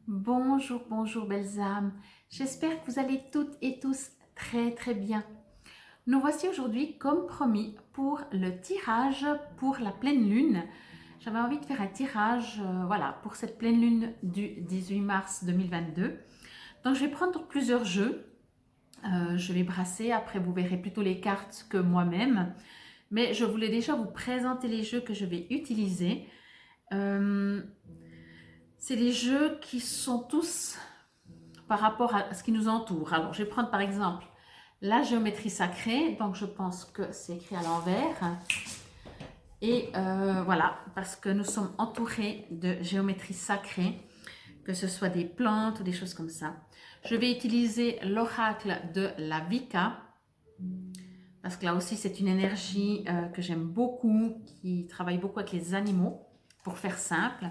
Bonjour, bonjour belles âmes. J'espère que vous allez toutes et tous très bien. Nous voici aujourd'hui comme promis pour le tirage pour la pleine lune. J'avais envie de faire un tirage voilà, pour cette pleine lune du 18 mars 2022. Donc je vais prendre plusieurs jeux. Je vais brasser, après vous verrez plutôt les cartes que moi-même. Mais je voulais déjà vous présenter les jeux que je vais utiliser. C'est des jeux qui sont tous par rapport à ce qui nous entoure. Alors, je vais prendre par exemple la géométrie sacrée. Donc, je pense que c'est écrit à l'envers. Et voilà, parce que nous sommes entourés de géométrie sacrée, que ce soit des plantes ou des choses comme ça. Je vais utiliser l'oracle de la Vika, parce que là aussi, c'est une énergie que j'aime beaucoup, qui travaille beaucoup avec les animaux, pour faire simple.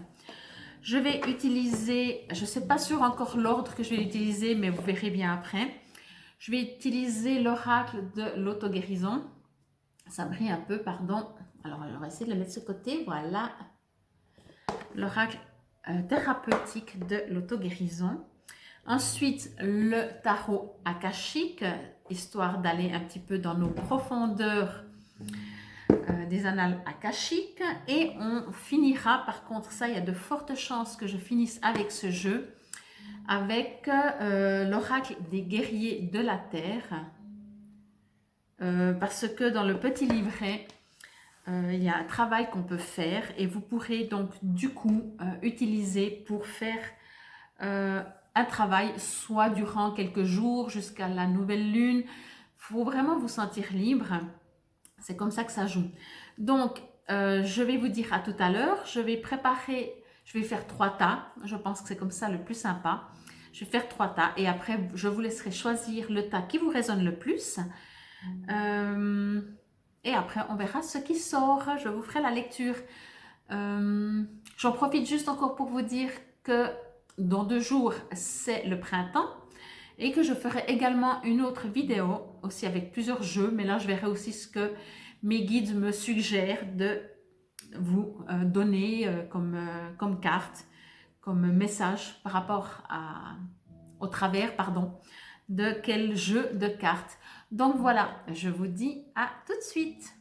Je vais utiliser, je ne sais pas sur encore l'ordre que je vais utiliser, mais vous verrez bien après. Je vais utiliser l'oracle de l'auto-guérison. Ça brille un peu, pardon. Alors, on va essayer de le mettre de ce côté. Voilà. L'oracle thérapeutique de l'auto-guérison. Ensuite, le tarot akashique, histoire d'aller un petit peu dans nos profondeurs des annales akashiques. Et on finira, par contre, ça, il y a de fortes chances que je finisse avec ce jeu, avec l'oracle des guerriers de la terre. Parce que dans le petit livret, il y a un travail qu'on peut faire et vous pourrez donc du coup utiliser pour faire un travail soit durant quelques jours jusqu'à la nouvelle lune. Il faut vraiment vous sentir libre. C'est comme ça que ça joue. Donc, je vais vous dire à tout à l'heure. Je vais faire 3 tas. Je pense que c'est comme ça le plus sympa. Je vais faire 3 tas et après, je vous laisserai choisir le tas qui vous résonne le plus. Et après, on verra ce qui sort. Je vous ferai la lecture. J'en profite juste encore pour vous dire que dans 2 jours, c'est le printemps et que je ferai également une autre vidéo aussi avec plusieurs jeux. Mais là, je verrai aussi ce que mes guides me suggèrent de vous donner comme carte, comme message par rapport au travers, de quel jeu de cartes. Donc voilà, je vous dis à tout de suite.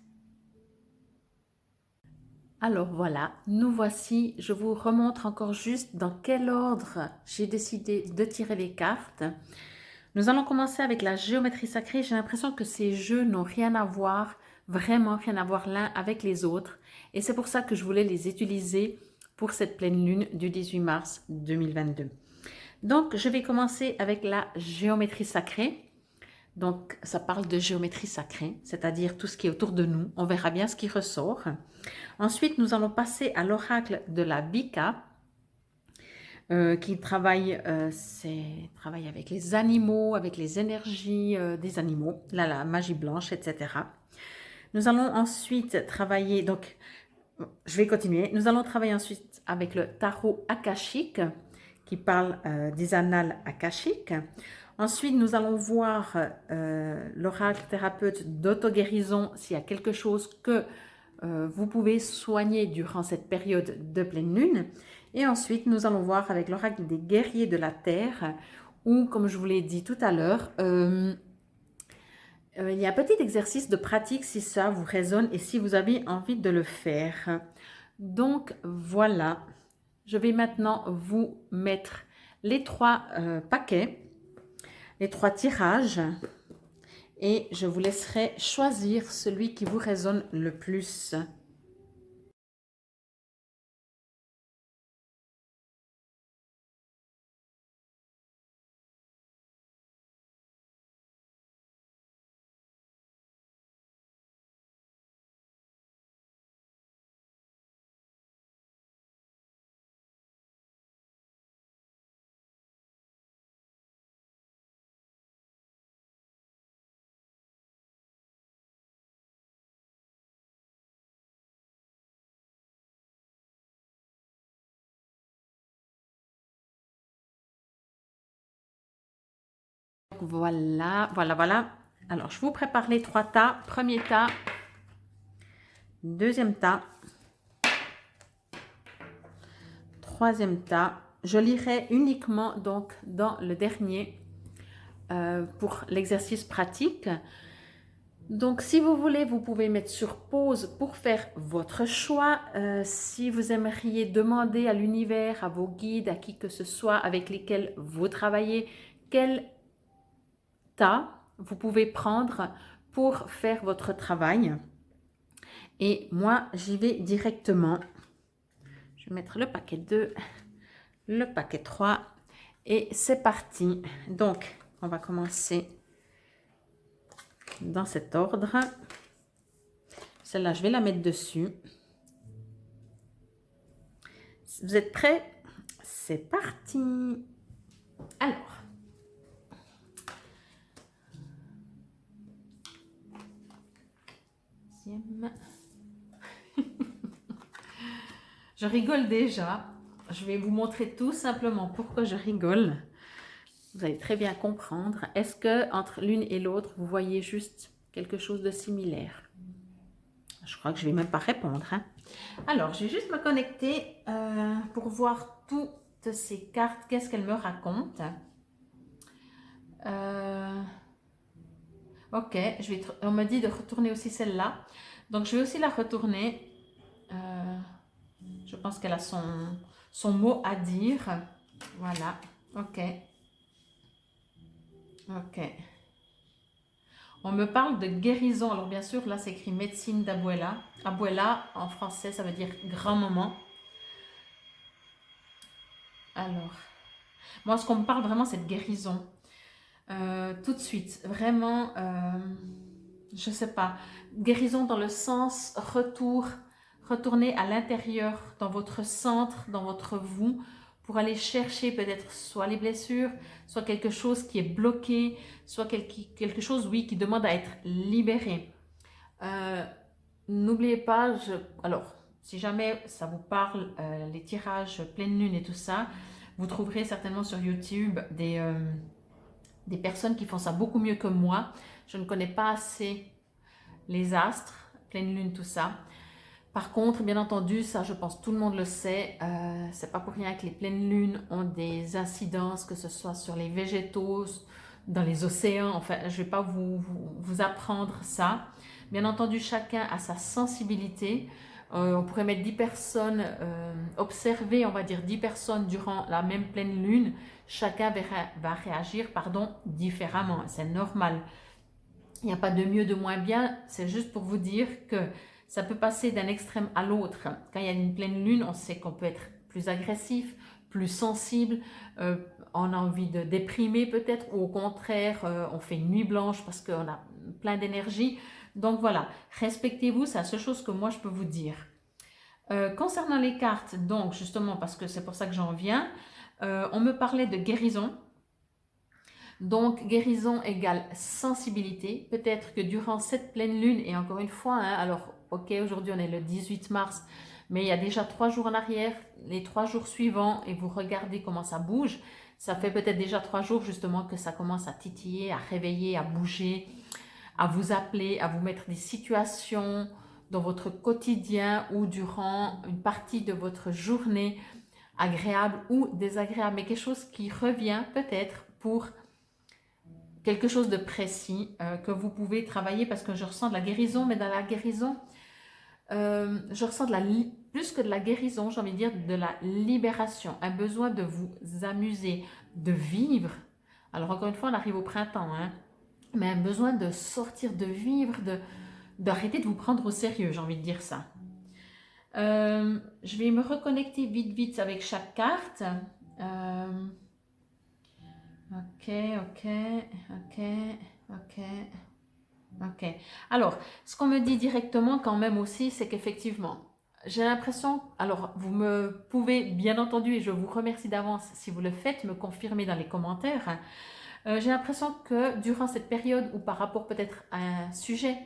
Alors voilà, nous voici. Je vous remontre encore juste dans quel ordre j'ai décidé de tirer les cartes. Nous allons commencer avec la géométrie sacrée. J'ai l'impression que ces jeux n'ont rien à voir, vraiment rien à voir l'un avec les autres. Et c'est pour ça que je voulais les utiliser pour cette pleine lune du 18 mars 2022. Donc, je vais commencer avec la géométrie sacrée. Donc, ça parle de géométrie sacrée, c'est-à-dire tout ce qui est autour de nous. On verra bien ce qui ressort. Ensuite, nous allons passer à l'oracle de la Vika, qui travaille avec les animaux, avec les énergies des animaux, la magie blanche, etc. Nous allons ensuite travailler, donc je vais continuer, nous allons travailler ensuite avec le tarot akashique, qui parle des annales akashiques. Ensuite, nous allons voir l'oracle thérapeute d'auto-guérison, s'il y a quelque chose que vous pouvez soigner durant cette période de pleine lune. Et ensuite, nous allons voir avec l'oracle des guerriers de la terre, où, comme je vous l'ai dit tout à l'heure, il y a un petit exercice de pratique si ça vous résonne et si vous avez envie de le faire. Donc voilà, je vais maintenant vous mettre les 3 paquets, les 3 tirages, et je vous laisserai choisir celui qui vous résonne le plus. Voilà, voilà, voilà. Alors, je vous prépare les 3 tas. Premier tas, deuxième tas, troisième tas je lirai uniquement donc dans le dernier pour l'exercice pratique. Donc, si vous voulez, vous pouvez mettre sur pause pour faire votre choix. Si vous aimeriez demander à l'univers, à vos guides, à qui que ce soit avec lesquels vous travaillez, quel tas vous pouvez prendre pour faire votre travail. Et moi, j'y vais directement. Je vais mettre le paquet 2, le paquet 3 et c'est parti. Donc, on va commencer dans cet ordre. Celle-là, je vais la mettre dessus. Vous êtes prêts? C'est parti. Alors, je rigole déjà. Je vais vous montrer tout simplement pourquoi je rigole. Vous allez très bien comprendre. Est-ce que entre l'une et l'autre, vous voyez juste quelque chose de similaire? Je crois que je ne vais même pas répondre. Hein. Alors, je vais juste me connecter pour voir toutes ces cartes. Qu'est-ce qu'elles me racontent? Ok, on me dit de retourner aussi celle-là. Donc, je vais aussi la retourner. Je pense qu'elle a son mot à dire. Voilà, ok. Ok. On me parle de guérison. Alors, bien sûr, là, c'est écrit médecine d'Abuela. Abuela, en français, ça veut dire grand-maman. Alors, moi, ce qu'on me parle vraiment, c'est de guérison. Tout de suite, vraiment, je ne sais pas, guérison dans le sens retourner à l'intérieur, dans votre centre, dans votre vous, pour aller chercher peut-être soit les blessures, soit quelque chose qui est bloqué, soit quelque chose, oui, qui demande à être libéré. N'oubliez pas, alors, si jamais ça vous parle, les tirages pleine lune et tout ça, vous trouverez certainement sur YouTube des personnes qui font ça beaucoup mieux que moi. Je ne connais pas assez les astres, pleine lune, tout ça. Par contre, bien entendu, ça je pense tout le monde le sait, c'est pas pour rien que les pleines lunes ont des incidences, que ce soit sur les végétaux, dans les océans, enfin je vais pas vous apprendre ça. Bien entendu, chacun a sa sensibilité. On pourrait mettre 10 personnes, observer, on va dire 10 personnes durant la même pleine lune, chacun va réagir différemment, c'est normal. Il n'y a pas de mieux, de moins bien, c'est juste pour vous dire que ça peut passer d'un extrême à l'autre. Quand il y a une pleine lune, on sait qu'on peut être plus agressif, plus sensible, on a envie de déprimer peut-être, ou au contraire, on fait une nuit blanche parce qu'on a plein d'énergie. Donc voilà, respectez-vous, c'est la seule chose que moi je peux vous dire. Concernant les cartes, donc justement parce que c'est pour ça que j'en viens, on me parlait de guérison. Donc, guérison égale sensibilité. Peut-être que durant cette pleine lune, et encore une fois, hein, alors, ok, aujourd'hui on est le 18 mars, mais il y a déjà 3 jours en arrière, les 3 jours suivants, et vous regardez comment ça bouge. Ça fait peut-être déjà 3 jours justement que ça commence à titiller, à réveiller, à bouger, à vous appeler, à vous mettre des situations dans votre quotidien ou durant une partie de votre journée, agréable ou désagréable, mais quelque chose qui revient peut-être pour quelque chose de précis que vous pouvez travailler, parce que je ressens de la guérison, mais dans la guérison, je ressens plus que de la guérison, j'ai envie de dire de la libération, un besoin de vous amuser, de vivre. Alors encore une fois, on arrive au printemps, hein, mais un besoin de sortir, de vivre, d'arrêter de vous prendre au sérieux, j'ai envie de dire ça. Je vais me reconnecter vite avec chaque carte. Ok. Alors, ce qu'on me dit directement quand même aussi, c'est qu'effectivement, j'ai l'impression, alors vous me pouvez bien entendu, et je vous remercie d'avance si vous le faites, me confirmer dans les commentaires, j'ai l'impression que durant cette période ou par rapport peut-être à un sujet,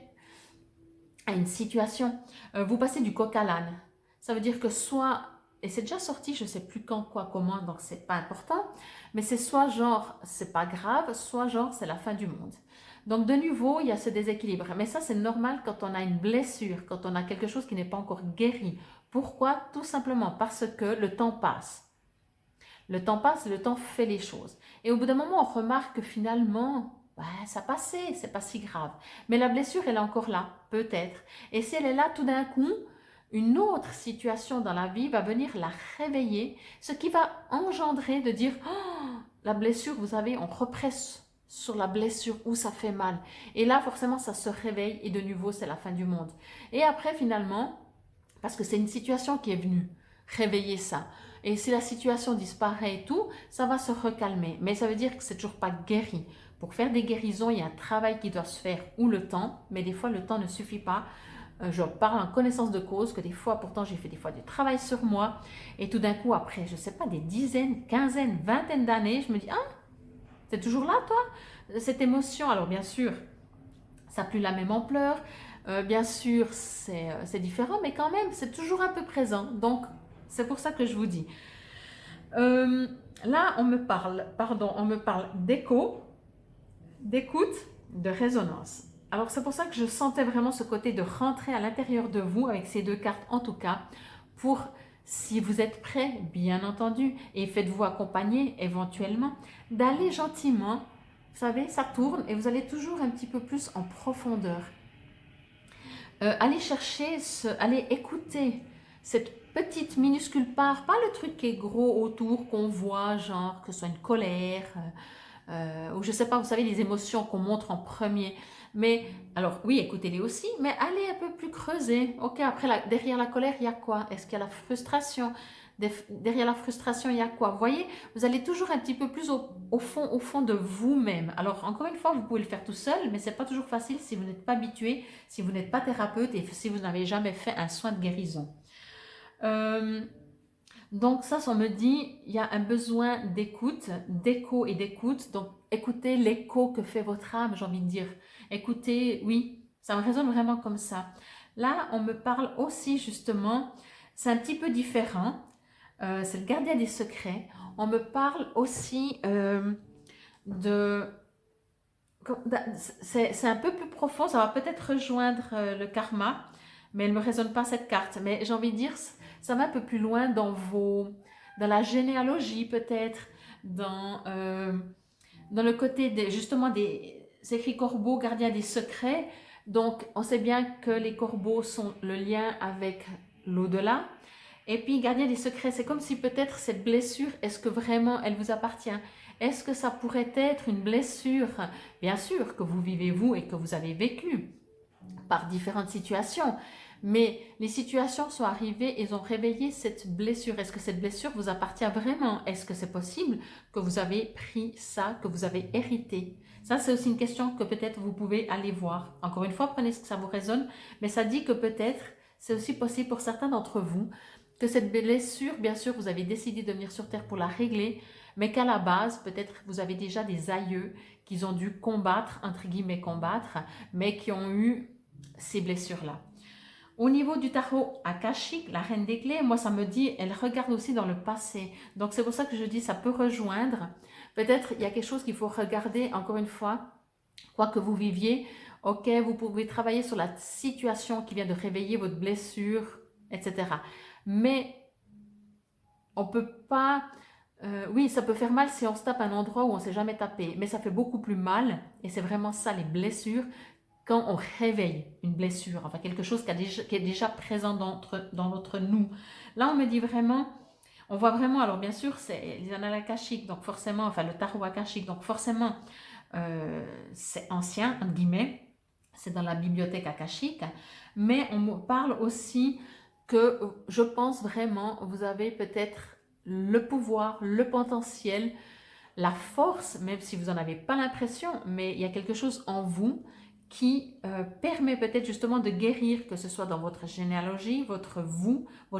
à une situation, vous passez du coq à l'âne. Ça veut dire que soit, et c'est déjà sorti, je ne sais plus quand, quoi, comment, donc c'est pas important, mais c'est soit genre c'est pas grave, soit genre c'est la fin du monde. Donc de nouveau, il y a ce déséquilibre. Mais ça, c'est normal quand on a une blessure, quand on a quelque chose qui n'est pas encore guéri. Pourquoi? Tout simplement parce que le temps passe. Le temps passe, le temps fait les choses. Et au bout d'un moment, on remarque que finalement, ça passait, c'est pas si grave. Mais la blessure, elle est encore là, peut-être. Et si elle est là, tout d'un coup, une autre situation dans la vie va venir la réveiller, ce qui va engendrer de dire, oh, la blessure, vous savez, on represse sur la blessure où ça fait mal. Et là, forcément, ça se réveille et de nouveau, c'est la fin du monde. Et après, finalement, parce que c'est une situation qui est venue réveiller ça. Et si la situation disparaît et tout, ça va se recalmer. Mais ça veut dire que c'est toujours pas guéri. Pour faire des guérisons, il y a un travail qui doit se faire ou le temps, mais des fois le temps ne suffit pas. Je parle en connaissance de cause, que des fois, pourtant j'ai fait des fois du travail sur moi, et tout d'un coup, après, je sais pas, des dizaines, quinzaines, vingtaines d'années, je me dis, ah, c'est toujours là, toi, cette émotion. Alors bien sûr, ça n'a plus la même ampleur, bien sûr, c'est différent, mais quand même, c'est toujours un peu présent. Donc, c'est pour ça que je vous dis. Là, on me parle d'écho, d'écoute, de résonance. Alors, c'est pour ça que je sentais vraiment ce côté de rentrer à l'intérieur de vous, avec ces deux cartes en tout cas, pour, si vous êtes prêts, bien entendu, et faites-vous accompagner éventuellement, d'aller gentiment, vous savez, ça tourne et vous allez toujours un petit peu plus en profondeur. Allez chercher, allez écouter cette petite minuscule part, pas le truc qui est gros autour, qu'on voit, genre que ce soit une colère, ou je sais pas, vous savez, les émotions qu'on montre en premier. Mais, alors oui, écoutez-les aussi, mais allez un peu plus creuser. Ok, après, derrière la colère, il y a quoi? Est-ce qu'il y a la frustration? Derrière la frustration, il y a quoi? Vous voyez, vous allez toujours un petit peu plus au fond de vous-même. Alors, encore une fois, vous pouvez le faire tout seul, mais c'est pas toujours facile si vous n'êtes pas habitué, si vous n'êtes pas thérapeute et si vous n'avez jamais fait un soin de guérison. Donc ça me dit, il y a un besoin d'écoute, d'écho et d'écoute. Donc écoutez l'écho que fait votre âme, j'ai envie de dire. Écoutez, oui, ça me résonne vraiment comme ça. Là, on me parle aussi justement, c'est un petit peu différent, c'est le gardien des secrets. On me parle aussi c'est un peu plus profond, ça va peut-être rejoindre le karma, mais elle ne me résonne pas cette carte. Mais j'ai envie de dire, ça va un peu plus loin dans la généalogie peut-être, dans le côté justement des écrits corbeaux, gardiens des secrets. Donc on sait bien que les corbeaux sont le lien avec l'au-delà. Et puis gardien des secrets, c'est comme si peut-être cette blessure, est-ce que vraiment elle vous appartient? Est-ce que ça pourrait être une blessure, bien sûr, que vous vivez vous et que vous avez vécu par différentes situations, mais les situations sont arrivées et ont réveillé cette blessure. Est-ce que cette blessure vous appartient vraiment? Est-ce que c'est possible que vous avez pris ça, que vous avez hérité? Ça, c'est aussi une question que peut-être vous pouvez aller voir. Encore une fois, prenez ce que ça vous résonne, mais ça dit que peut-être c'est aussi possible pour certains d'entre vous que cette blessure, bien sûr, vous avez décidé de venir sur Terre pour la régler, mais qu'à la base, peut-être vous avez déjà des aïeux qu'ils ont dû combattre, entre guillemets combattre, mais qui ont eu ces blessures-là. Au niveau du tarot akashique, la reine des clés, moi ça me dit, elle regarde aussi dans le passé. Donc c'est pour ça que je dis, ça peut rejoindre. Peut-être il y a quelque chose qu'il faut regarder, encore une fois, quoi que vous viviez. Ok, vous pouvez travailler sur la situation qui vient de réveiller votre blessure, etc. Mais on ne peut pas... oui, ça peut faire mal si on se tape à un endroit où on ne s'est jamais tapé, mais ça fait beaucoup plus mal, et c'est vraiment ça les blessures, quand on réveille une blessure, enfin quelque chose qui est déjà présent dans notre nous. Là, on me dit vraiment, on voit vraiment, alors bien sûr, c'est les annales akashiques, donc forcément, enfin le tarot akashique, donc forcément, c'est ancien, entre guillemets, c'est dans la bibliothèque akashique, mais on me parle aussi que je pense vraiment, vous avez peut-être le pouvoir, le potentiel, la force, même si vous n'en avez pas l'impression, mais il y a quelque chose en vous qui permet peut-être justement de guérir, que ce soit dans votre généalogie, votre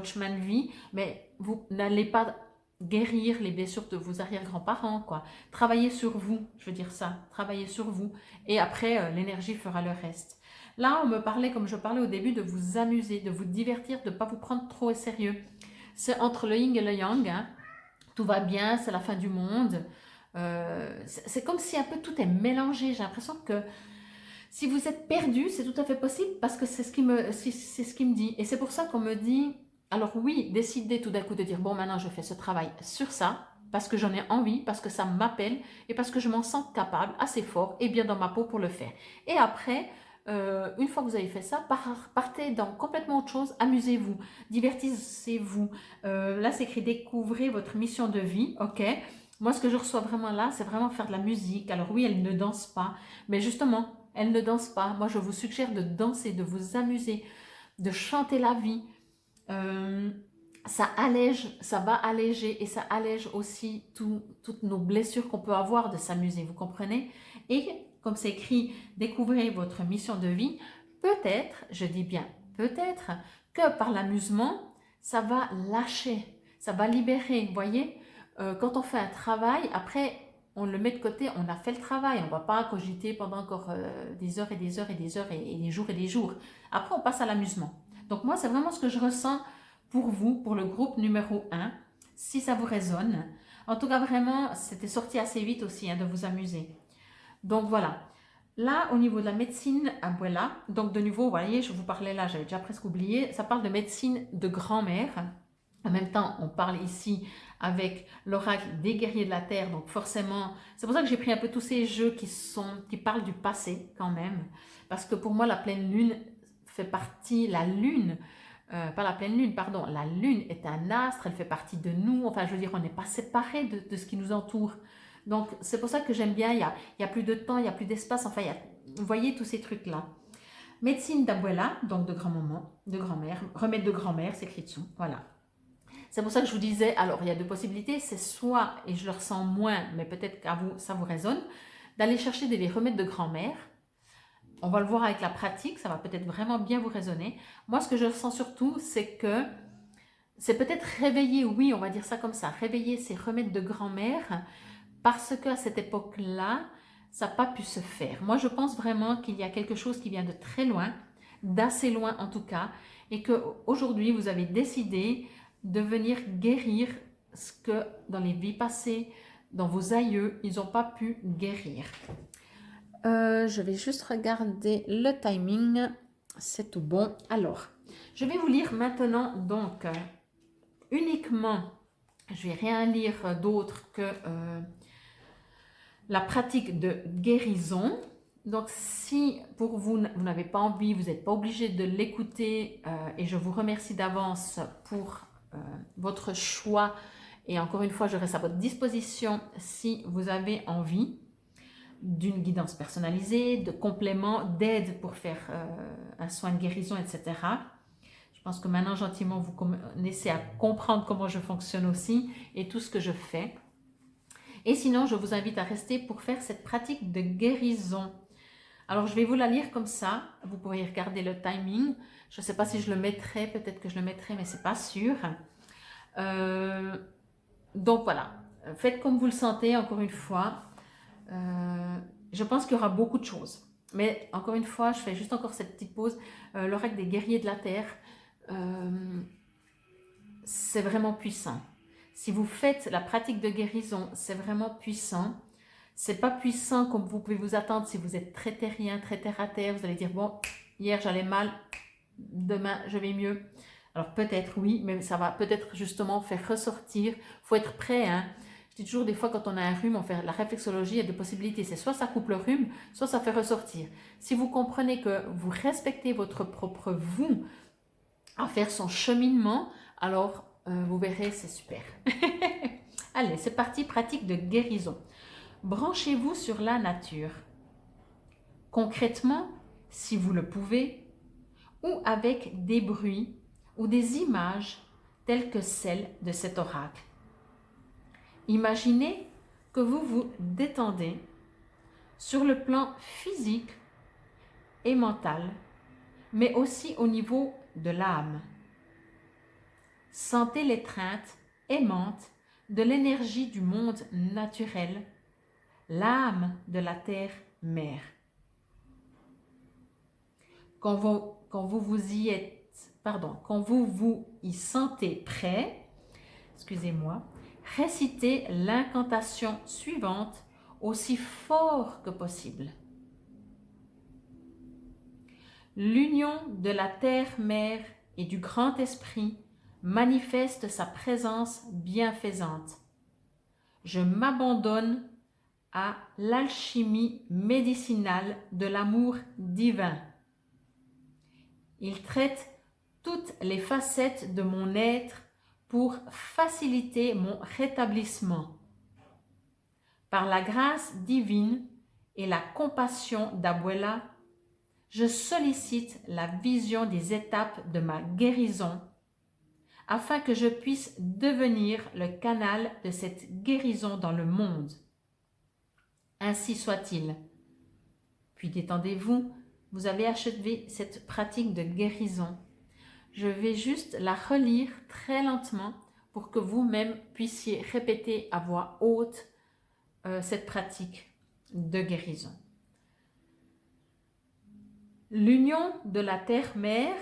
chemin de vie, mais vous n'allez pas guérir les blessures de vos arrière-grands-parents, quoi. Travaillez sur vous, je veux dire ça, travaillez sur vous, et après, l'énergie fera le reste. Là, on me parlait, comme je parlais au début, de vous amuser, de vous divertir, de ne pas vous prendre trop au sérieux. C'est entre le yin et le yang, hein. Tout va bien, c'est la fin du monde. C'est comme si un peu tout est mélangé. J'ai l'impression que si vous êtes perdu, c'est tout à fait possible parce que c'est ce qui me dit. Et c'est pour ça qu'on me dit, alors oui, décidez tout d'un coup de dire, bon, maintenant je fais ce travail sur ça. parce que j'en ai envie, parce que ça m'appelle et parce que je m'en sens capable, assez fort et bien dans ma peau pour le faire. Et après, une fois que vous avez fait ça, partez dans complètement autre chose, amusez-vous, divertissez-vous. Là, c'est écrit découvrez votre mission de vie, ok? Moi, ce que je reçois vraiment là, c'est vraiment faire de la musique. Alors oui, elle ne danse pas, mais justement, elle ne danse pas. Moi, je vous suggère de danser, de vous amuser, de chanter la vie. Euh, Ça allège, ça va alléger et ça allège aussi toutes nos blessures qu'on peut avoir de s'amuser, vous comprenez? Et comme c'est écrit, découvrez votre mission de vie, peut-être, je dis bien peut-être, que par l'amusement, ça va lâcher, ça va libérer, vous voyez? Quand on fait un travail, après, on le met de côté, on a fait le travail, on ne va pas cogiter pendant encore des heures et des heures et des heures et des jours et des jours. Après, on passe à l'amusement. Donc moi, c'est vraiment ce que je ressens pour vous, pour le groupe numéro 1, si ça vous résonne. En tout cas, vraiment, c'était sorti assez vite aussi, hein, de vous amuser. Donc voilà. Là, au niveau de la médecine Abuela, donc de nouveau, vous voyez, je vous parlais là, j'avais déjà presque oublié, ça parle de médecine de grand-mère. En même temps, on parle ici avec l'oracle des guerriers de la terre, donc forcément, c'est pour ça que j'ai pris un peu tous ces jeux qui parlent du passé quand même, parce que pour moi, la pleine lune fait partie, la lune, pas la pleine lune, pardon, la lune est un astre, elle fait partie de nous, enfin je veux dire, on n'est pas séparés de ce qui nous entoure. Donc c'est pour ça que j'aime bien, il y a plus de temps, il y a plus d'espace, enfin, vous voyez tous ces trucs-là. Médecine d'abuela, donc de grand-maman, de grand-mère, remède de grand-mère, c'est écrit dessous, voilà. C'est pour ça que je vous disais, alors il y a deux possibilités, c'est soit, et je le ressens moins, mais peut-être qu'à vous, ça vous résonne, d'aller chercher des remèdes de grand-mère. On va le voir avec la pratique, ça va peut-être vraiment bien vous résonner. Moi, ce que je ressens surtout, c'est que c'est peut-être réveiller, oui, on va dire ça comme ça, réveiller ces remèdes de grand-mère, parce qu'à cette époque-là, ça n'a pas pu se faire. Moi, je pense vraiment qu'il y a quelque chose qui vient de très loin, d'assez loin en tout cas, et qu'aujourd'hui, vous avez décidé de venir guérir ce que dans les vies passées, dans vos aïeux, ils n'ont pas pu guérir. Je vais juste regarder le timing, c'est tout bon. Alors, je vais vous lire maintenant donc uniquement, je vais rien lire d'autre que la pratique de guérison. Donc si pour vous, vous n'avez pas envie, vous n'êtes pas obligé de l'écouter et je vous remercie d'avance pour votre choix et encore une fois, je reste à votre disposition si vous avez envie d'une guidance personnalisée, de compléments, d'aide pour faire un soin de guérison, etc. Je pense que maintenant, gentiment, vous commencez à comprendre comment je fonctionne aussi et tout ce que je fais. Et sinon, je vous invite à rester pour faire cette pratique de guérison. Alors, je vais vous la lire comme ça. Vous pourriez regarder le timing. Je ne sais pas si je le mettrai, peut-être que je le mettrai, mais ce n'est pas sûr. Donc, voilà. Faites comme vous le sentez, encore une fois. Je pense qu'il y aura beaucoup de choses. Mais encore une fois, je fais juste encore cette petite pause. L'oracle des guerriers de la terre, c'est vraiment puissant. Si vous faites la pratique de guérison, c'est vraiment puissant. C'est pas puissant comme vous pouvez vous attendre si vous êtes très terrien, très terre à terre. Vous allez dire, bon, hier j'allais mal, demain je vais mieux. Alors peut-être oui, mais ça va peut-être justement faire ressortir. Il faut être prêt, hein. Je dis toujours, des fois, quand on a un rhume, on fait la réflexologie, il y a deux possibilités. C'est soit ça coupe le rhume, soit ça fait ressortir. Si vous comprenez que vous respectez votre propre vous à faire son cheminement, alors vous verrez, c'est super. Allez, c'est parti, pratique de guérison. Branchez-vous sur la nature. Concrètement, si vous le pouvez, ou avec des bruits ou des images telles que celles de cet oracle. Imaginez que vous vous détendez sur le plan physique et mental, mais aussi au niveau de l'âme. Sentez l'étreinte aimante de l'énergie du monde naturel, l'âme de la terre-mère. Quand vous vous y sentez prêt, excusez-moi, récitez l'incantation suivante aussi fort que possible. L'union de la terre-mère et du grand esprit manifeste sa présence bienfaisante. je m'abandonne à l'alchimie médicinale de l'amour divin. Il traite toutes les facettes de mon être pour faciliter mon rétablissement. Par la grâce divine et la compassion d'Abuela, je sollicite la vision des étapes de ma guérison afin que je puisse devenir le canal de cette guérison dans le monde. Ainsi soit-il. Puis détendez-vous, vous avez achevé cette pratique de guérison. Je vais juste la relire très lentement pour que vous-même puissiez répéter à voix haute cette pratique de guérison. L'union de la terre-mère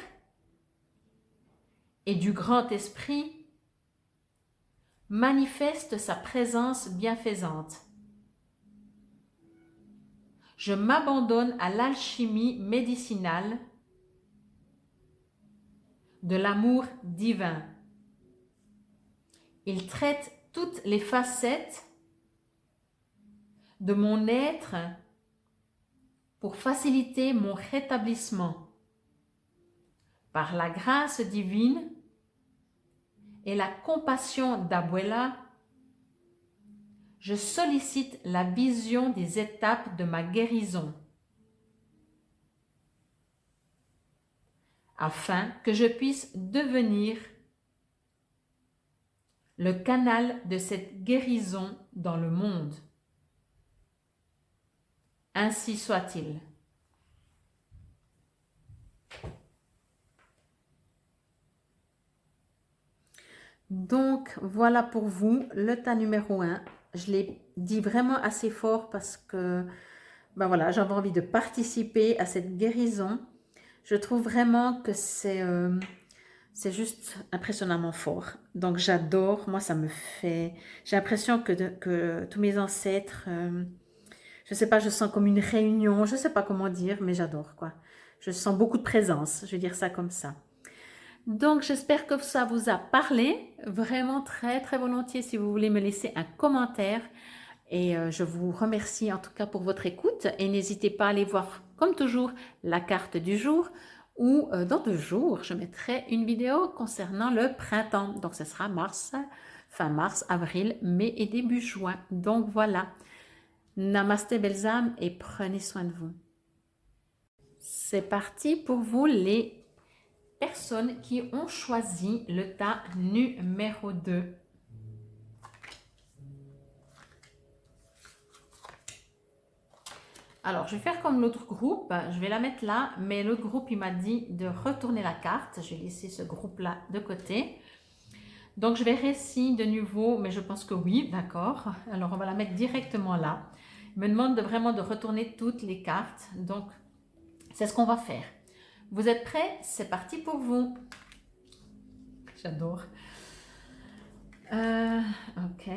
et du grand esprit manifeste sa présence bienfaisante. Je m'abandonne à l'alchimie médicinale de l'amour divin. Il traite toutes les facettes de mon être pour faciliter mon rétablissement. Par la grâce divine et la compassion d'Abuela, je sollicite la vision des étapes de ma guérison afin que je puisse devenir le canal de cette guérison dans le monde. Ainsi soit-il. Donc, voilà pour vous le tas numéro 1. Je l'ai dit vraiment assez fort parce que ben voilà, j'avais envie de participer à cette guérison. Je trouve vraiment que c'est juste impressionnamment fort. Donc, j'adore. Moi, ça me fait... J'ai l'impression que tous mes ancêtres... je ne sais pas, je sens comme une réunion. Je ne sais pas comment dire, mais j'adore, quoi. Je sens beaucoup de présence. Je vais dire ça comme ça. Donc, j'espère que ça vous a parlé, vraiment très très volontiers si vous voulez me laisser un commentaire. Et je vous remercie en tout cas pour votre écoute et n'hésitez pas à aller voir comme toujours la carte du jour ou dans 2 jours, je mettrai une vidéo concernant le printemps. Donc, ce sera fin mars, avril, mai et début juin. Donc, voilà. Namasté belles âmes et prenez soin de vous. C'est parti pour vous les personnes qui ont choisi le tas numéro 2. Alors, je vais faire comme l'autre groupe. Je vais la mettre là, mais l'autre groupe, il m'a dit de retourner la carte. Je vais laisser ce groupe-là de côté. Donc, je verrai si de nouveau, mais je pense que oui, d'accord. Alors, on va la mettre directement là. Il me demande vraiment de retourner toutes les cartes. Donc, c'est ce qu'on va faire. Vous êtes prêts? C'est parti pour vous. J'adore. Ok.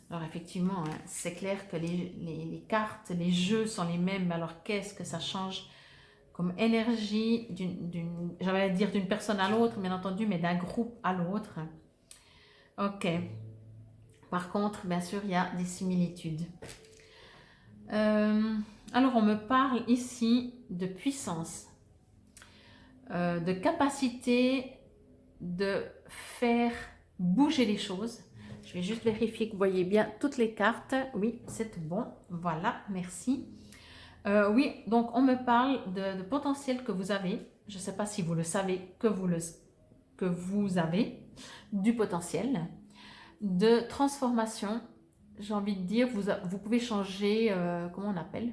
Alors effectivement, hein, c'est clair que les cartes, les jeux sont les mêmes, mais alors qu'est-ce que ça change comme énergie j'allais dire d'une personne à l'autre, bien entendu, mais d'un groupe à l'autre. Ok. Par contre, bien sûr, il y a des similitudes. Alors, on me parle ici de puissance, de capacité de faire bouger les choses. Je vais juste vérifier que vous voyez bien toutes les cartes. Oui, c'est bon. Voilà, merci. Oui, donc on me parle de potentiel que vous avez. Je ne sais pas si vous le savez, que vous avez du potentiel, de transformation. J'ai envie de dire, vous pouvez changer, comment on appelle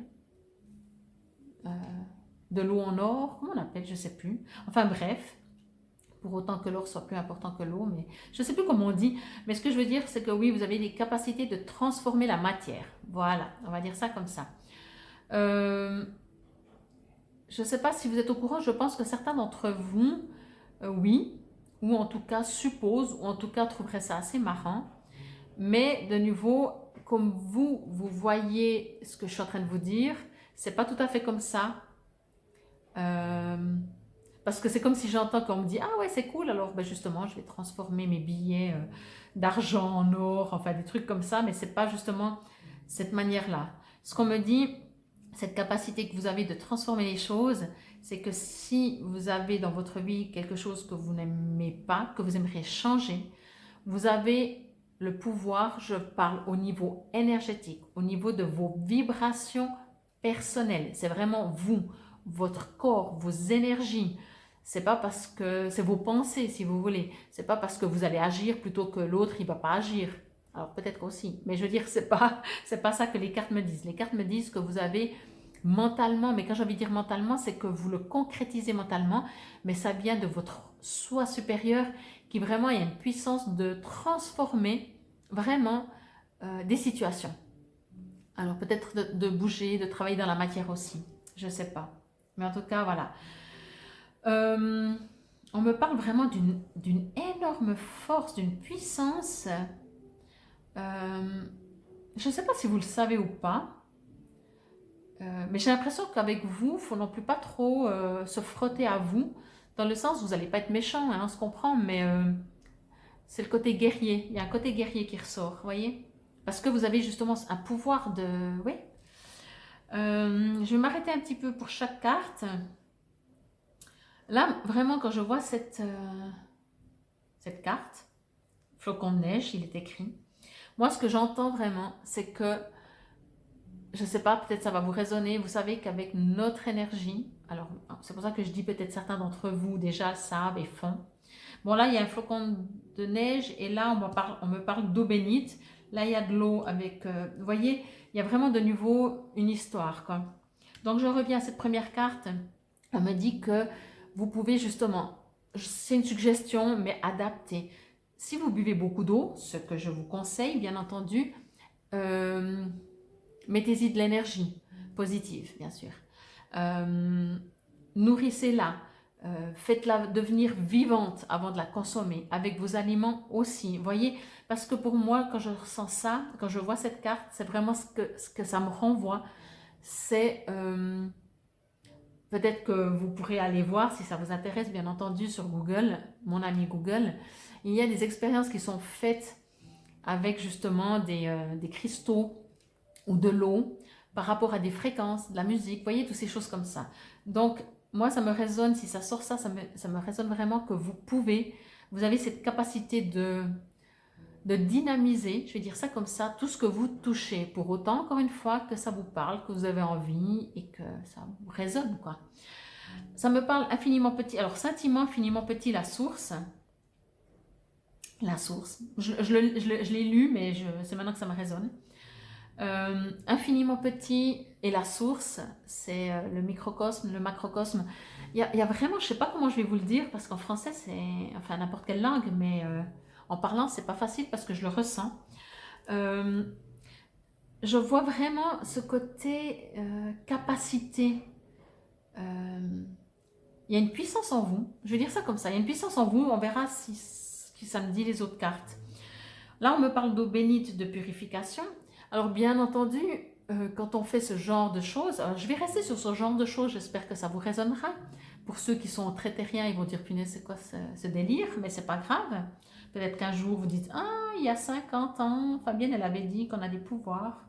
de l'eau en or, comment on appelle, je ne sais plus. Enfin bref, pour autant que l'or soit plus important que l'eau, mais je ne sais plus comment on dit. Mais ce que je veux dire, c'est que oui, vous avez des capacités de transformer la matière. Voilà, on va dire ça comme ça. Je ne sais pas si vous êtes au courant, je pense que certains d'entre vous, oui, ou en tout cas supposent, ou en tout cas trouveraient ça assez marrant. Mais de nouveau, comme vous voyez ce que je suis en train de vous dire, c'est pas tout à fait comme ça. Parce que c'est comme si j'entends qu'on me dit, ah ouais, c'est cool, alors ben justement, je vais transformer mes billets d'argent en or, enfin des trucs comme ça, mais c'est pas justement cette manière-là. Ce qu'on me dit, cette capacité que vous avez de transformer les choses, c'est que si vous avez dans votre vie quelque chose que vous n'aimez pas, que vous aimeriez changer, vous avez le pouvoir, je parle au niveau énergétique, au niveau de vos vibrations personnelles. C'est vraiment vous, votre corps, vos énergies. C'est pas parce que c'est vos pensées, si vous voulez. C'est pas parce que vous allez agir plutôt que l'autre, il va pas agir. Alors peut-être aussi, mais je veux dire, c'est pas ça que les cartes me disent. Les cartes me disent que vous avez mentalement, mais quand j'ai envie de dire mentalement, c'est que vous le concrétisez mentalement, mais ça vient de votre soi supérieur qui vraiment a une puissance de transformer vraiment des situations. Alors peut-être de bouger, de travailler dans la matière aussi, je ne sais pas. Mais en tout cas, voilà. On me parle vraiment d'une énorme force, d'une puissance. Je ne sais pas si vous le savez ou pas, mais j'ai l'impression qu'avec vous, il ne faut non plus pas trop se frotter à vous, dans le sens où vous n'allez pas être méchant, hein, on se comprend, mais c'est le côté guerrier. Il y a un côté guerrier qui ressort, vous voyez? Parce que vous avez justement un pouvoir de... Oui. Je vais m'arrêter un petit peu pour chaque carte. Là, vraiment, quand je vois cette carte, flocon de neige, il est écrit. Moi, ce que j'entends vraiment, c'est que, je ne sais pas, peut-être ça va vous résonner. Vous savez qu'avec notre énergie, alors c'est pour ça que je dis peut-être certains d'entre vous déjà le savent et font. Bon, là, il y a un flocon de neige et là, on me parle d'eau bénite. Là, il y a de l'eau avec... vous voyez, il y a vraiment de nouveau une histoire, quoi. Donc, je reviens à cette première carte. On me dit que vous pouvez justement... C'est une suggestion, mais adaptée. Si vous buvez beaucoup d'eau, ce que je vous conseille, bien entendu, mettez-y de l'énergie positive, bien sûr. Nourrissez-la. Faites-la devenir vivante avant de la consommer, avec vos aliments aussi. Vous voyez, parce que pour moi, quand je ressens ça, quand je vois cette carte, c'est vraiment ce que ça me renvoie. C'est peut-être que vous pourrez aller voir, si ça vous intéresse, bien entendu, sur Google, mon ami Google. Il y a des expériences qui sont faites avec justement des cristaux ou de l'eau par rapport à des fréquences, de la musique, vous voyez, toutes ces choses comme ça. Donc, moi, ça me résonne, si ça sort ça, ça me résonne vraiment que vous avez cette capacité de dynamiser, je vais dire ça comme ça, tout ce que vous touchez. Pour autant, encore une fois, que ça vous parle, que vous avez envie et que ça vous résonne, quoi. Ça me parle infiniment petit. Alors, sentiment infiniment petit, la source. La source. Je l'ai lu, mais c'est maintenant que ça me résonne. Infiniment petit et la source, c'est le microcosme, le macrocosme. Il y a vraiment, je ne sais pas comment je vais vous le dire, parce qu'en français, c'est, enfin n'importe quelle langue, mais en parlant, c'est pas facile parce que je le ressens. Je vois vraiment ce côté capacité. Il y a une puissance en vous, je vais dire ça comme ça, il y a une puissance en vous, on verra si ça me dit les autres cartes. Là, on me parle d'eau bénite de purification. Alors, bien entendu, quand on fait ce genre de choses, je vais rester sur ce genre de choses, j'espère que ça vous résonnera. Pour ceux qui sont très terriens, ils vont dire, punaise, c'est quoi ce délire? Mais c'est pas grave. Peut-être qu'un jour, vous dites, ah, il y a 50 ans, Fabienne, elle avait dit qu'on a des pouvoirs.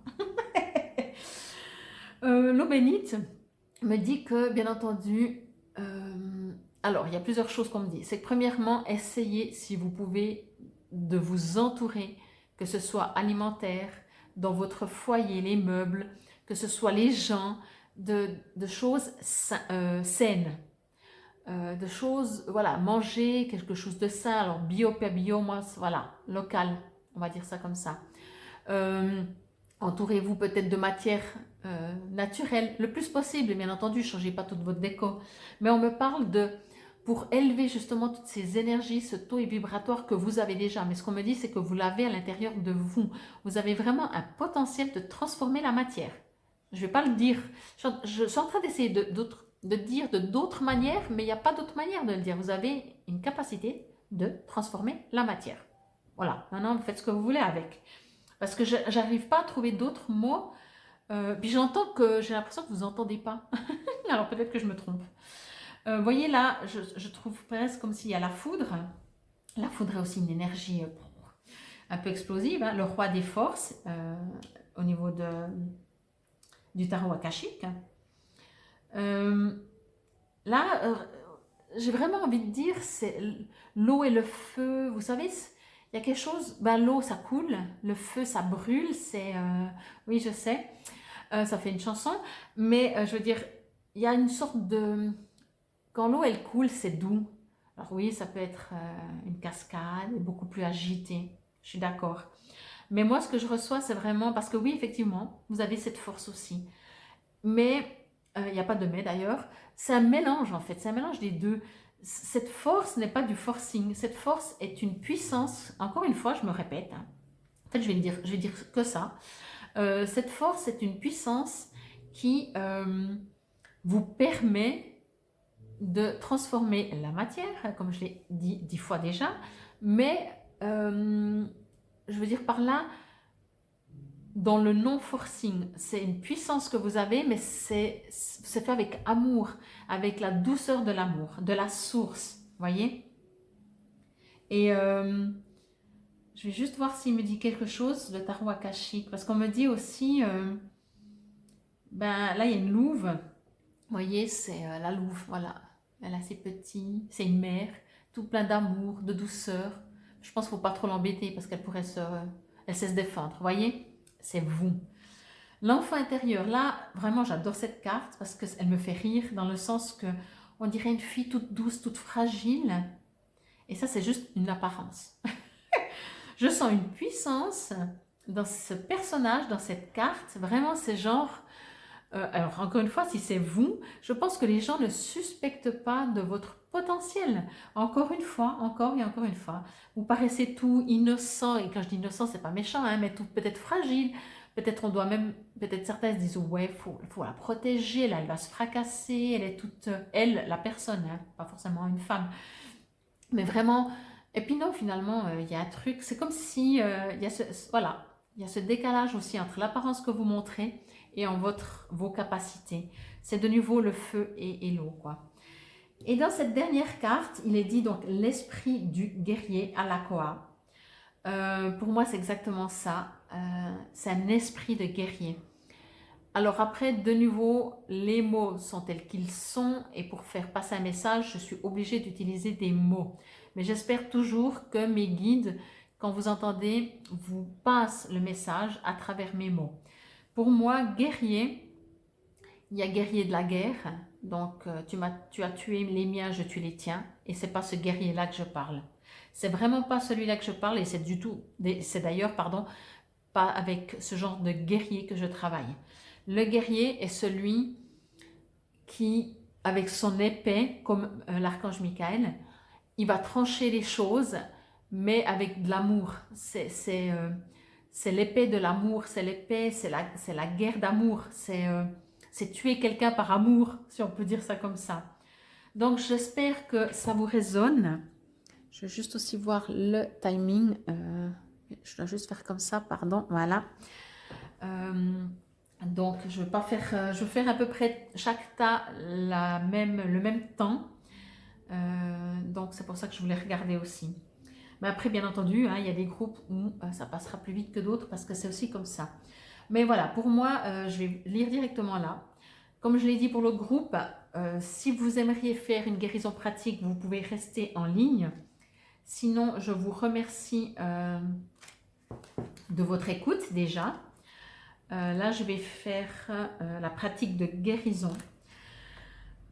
L'eau bénite me dit que, bien entendu, alors, il y a plusieurs choses qu'on me dit. C'est que, premièrement, essayez, si vous pouvez, de vous entourer, que ce soit alimentaire, dans votre foyer, les meubles, que ce soit les gens, de choses saines, de choses, voilà, manger quelque chose de sain, alors bio, pas bio, moi, voilà, local, on va dire ça comme ça. Entourez-vous peut-être de matières naturelles, le plus possible, bien entendu, ne changez pas toute votre déco, mais on me parle pour élever justement toutes ces énergies, ce taux vibratoire que vous avez déjà. Mais ce qu'on me dit, c'est que vous l'avez à l'intérieur de vous. Vous avez vraiment un potentiel de transformer la matière. Je ne vais pas le dire. Je suis en train d'essayer de dire de d'autres manières, mais il n'y a pas d'autre manière de le dire. Vous avez une capacité de transformer la matière. Voilà, maintenant vous faites ce que vous voulez avec. Parce que je n'arrive pas à trouver d'autres mots. Puis j'entends que j'ai l'impression que vous n'entendez pas. Alors peut-être que je me trompe. Vous voyez là, je trouve presque comme s'il y a la foudre. La foudre est aussi une énergie un peu explosive, hein. Le roi des forces au niveau du tarot akashique. Là, j'ai vraiment envie de dire, c'est l'eau et le feu. Vous savez, il y a quelque chose, ben, l'eau ça coule, le feu ça brûle, oui je sais, ça fait une chanson, mais je veux dire, il y a une sorte de, quand l'eau elle coule, c'est doux. Alors oui, ça peut être une cascade, beaucoup plus agité, je suis d'accord. Mais moi, ce que je reçois, c'est vraiment, parce que oui, effectivement, vous avez cette force aussi. Mais, il n'y a pas de mais d'ailleurs, c'est un mélange en fait, c'est un mélange des deux. Cette force n'est pas du forcing, cette force est une puissance, encore une fois, je me répète, hein. En fait, je vais dire que ça. Cette force est une puissance qui vous permet de transformer la matière, comme je l'ai dit 10 fois déjà, mais je veux dire par là, dans le non-forcing, c'est une puissance que vous avez, mais c'est fait avec amour, avec la douceur de l'amour, de la source, voyez. Et je vais juste voir s'il me dit quelque chose, le tarot akashique, parce qu'on me dit aussi, ben là il y a une louve, vous voyez, c'est la louve, voilà. Elle a ses petits, c'est une mère, tout plein d'amour, de douceur. Je pense qu'il ne faut pas trop l'embêter parce qu'elle pourrait elle sait se défendre, vous voyez. C'est vous. L'enfant intérieur, là, vraiment, j'adore cette carte parce qu'elle me fait rire dans le sens que on dirait une fille toute douce, toute fragile. Et ça, c'est juste une apparence. Je sens une puissance dans ce personnage, dans cette carte. Vraiment, c'est genre... alors, encore une fois, si c'est vous, je pense que les gens ne suspectent pas de votre potentiel. Encore une fois, encore et encore une fois. Vous paraissez tout innocent. Et quand je dis innocent, c'est pas méchant, hein, mais tout peut-être fragile. Peut-être on doit même, peut-être certains se disent, ouais, faut la protéger, là, elle va se fracasser, elle est toute, elle, la personne, hein, pas forcément une femme. Mais vraiment, et puis non, finalement, il y a un truc, c'est comme si, il y a voilà, il y a ce décalage aussi entre l'apparence que vous montrez et vos capacités. C'est de nouveau le feu et l'eau, quoi. Et dans cette dernière carte, il est dit donc l'esprit du guerrier à l'Akoa. Pour moi, c'est exactement ça. C'est un esprit de guerrier. Alors après, de nouveau, les mots sont tels qu'ils sont et pour faire passer un message, je suis obligée d'utiliser des mots. Mais j'espère toujours que mes guides, quand vous entendez, vous passent le message à travers mes mots. Pour moi, guerrier, il y a guerrier de la guerre. Donc, tu as tué les miens, je tue les tiens. Et c'est pas ce guerrier-là que je parle. C'est vraiment pas celui-là que je parle et c'est d'ailleurs, pardon, pas avec ce genre de guerrier que je travaille. Le guerrier est celui qui, avec son épée, comme l'archange Michael, il va trancher les choses, mais avec de l'amour. C'est l'épée de l'amour, c'est l'épée, c'est la guerre d'amour, c'est tuer quelqu'un par amour, si on peut dire ça comme ça. Donc j'espère que ça vous résonne. Je vais juste aussi voir le timing. Je dois juste faire comme ça, pardon, voilà. Donc je vais pas faire, je vais faire à peu près chaque tas le même temps. Donc c'est pour ça que je voulais regarder aussi. Mais après, bien entendu, hein, il y a des groupes où ça passera plus vite que d'autres parce que c'est aussi comme ça. Mais voilà, pour moi, je vais lire directement là. Comme je l'ai dit pour le groupe, si vous aimeriez faire une guérison pratique, vous pouvez rester en ligne. Sinon, je vous remercie de votre écoute déjà. Là, je vais faire la pratique de guérison.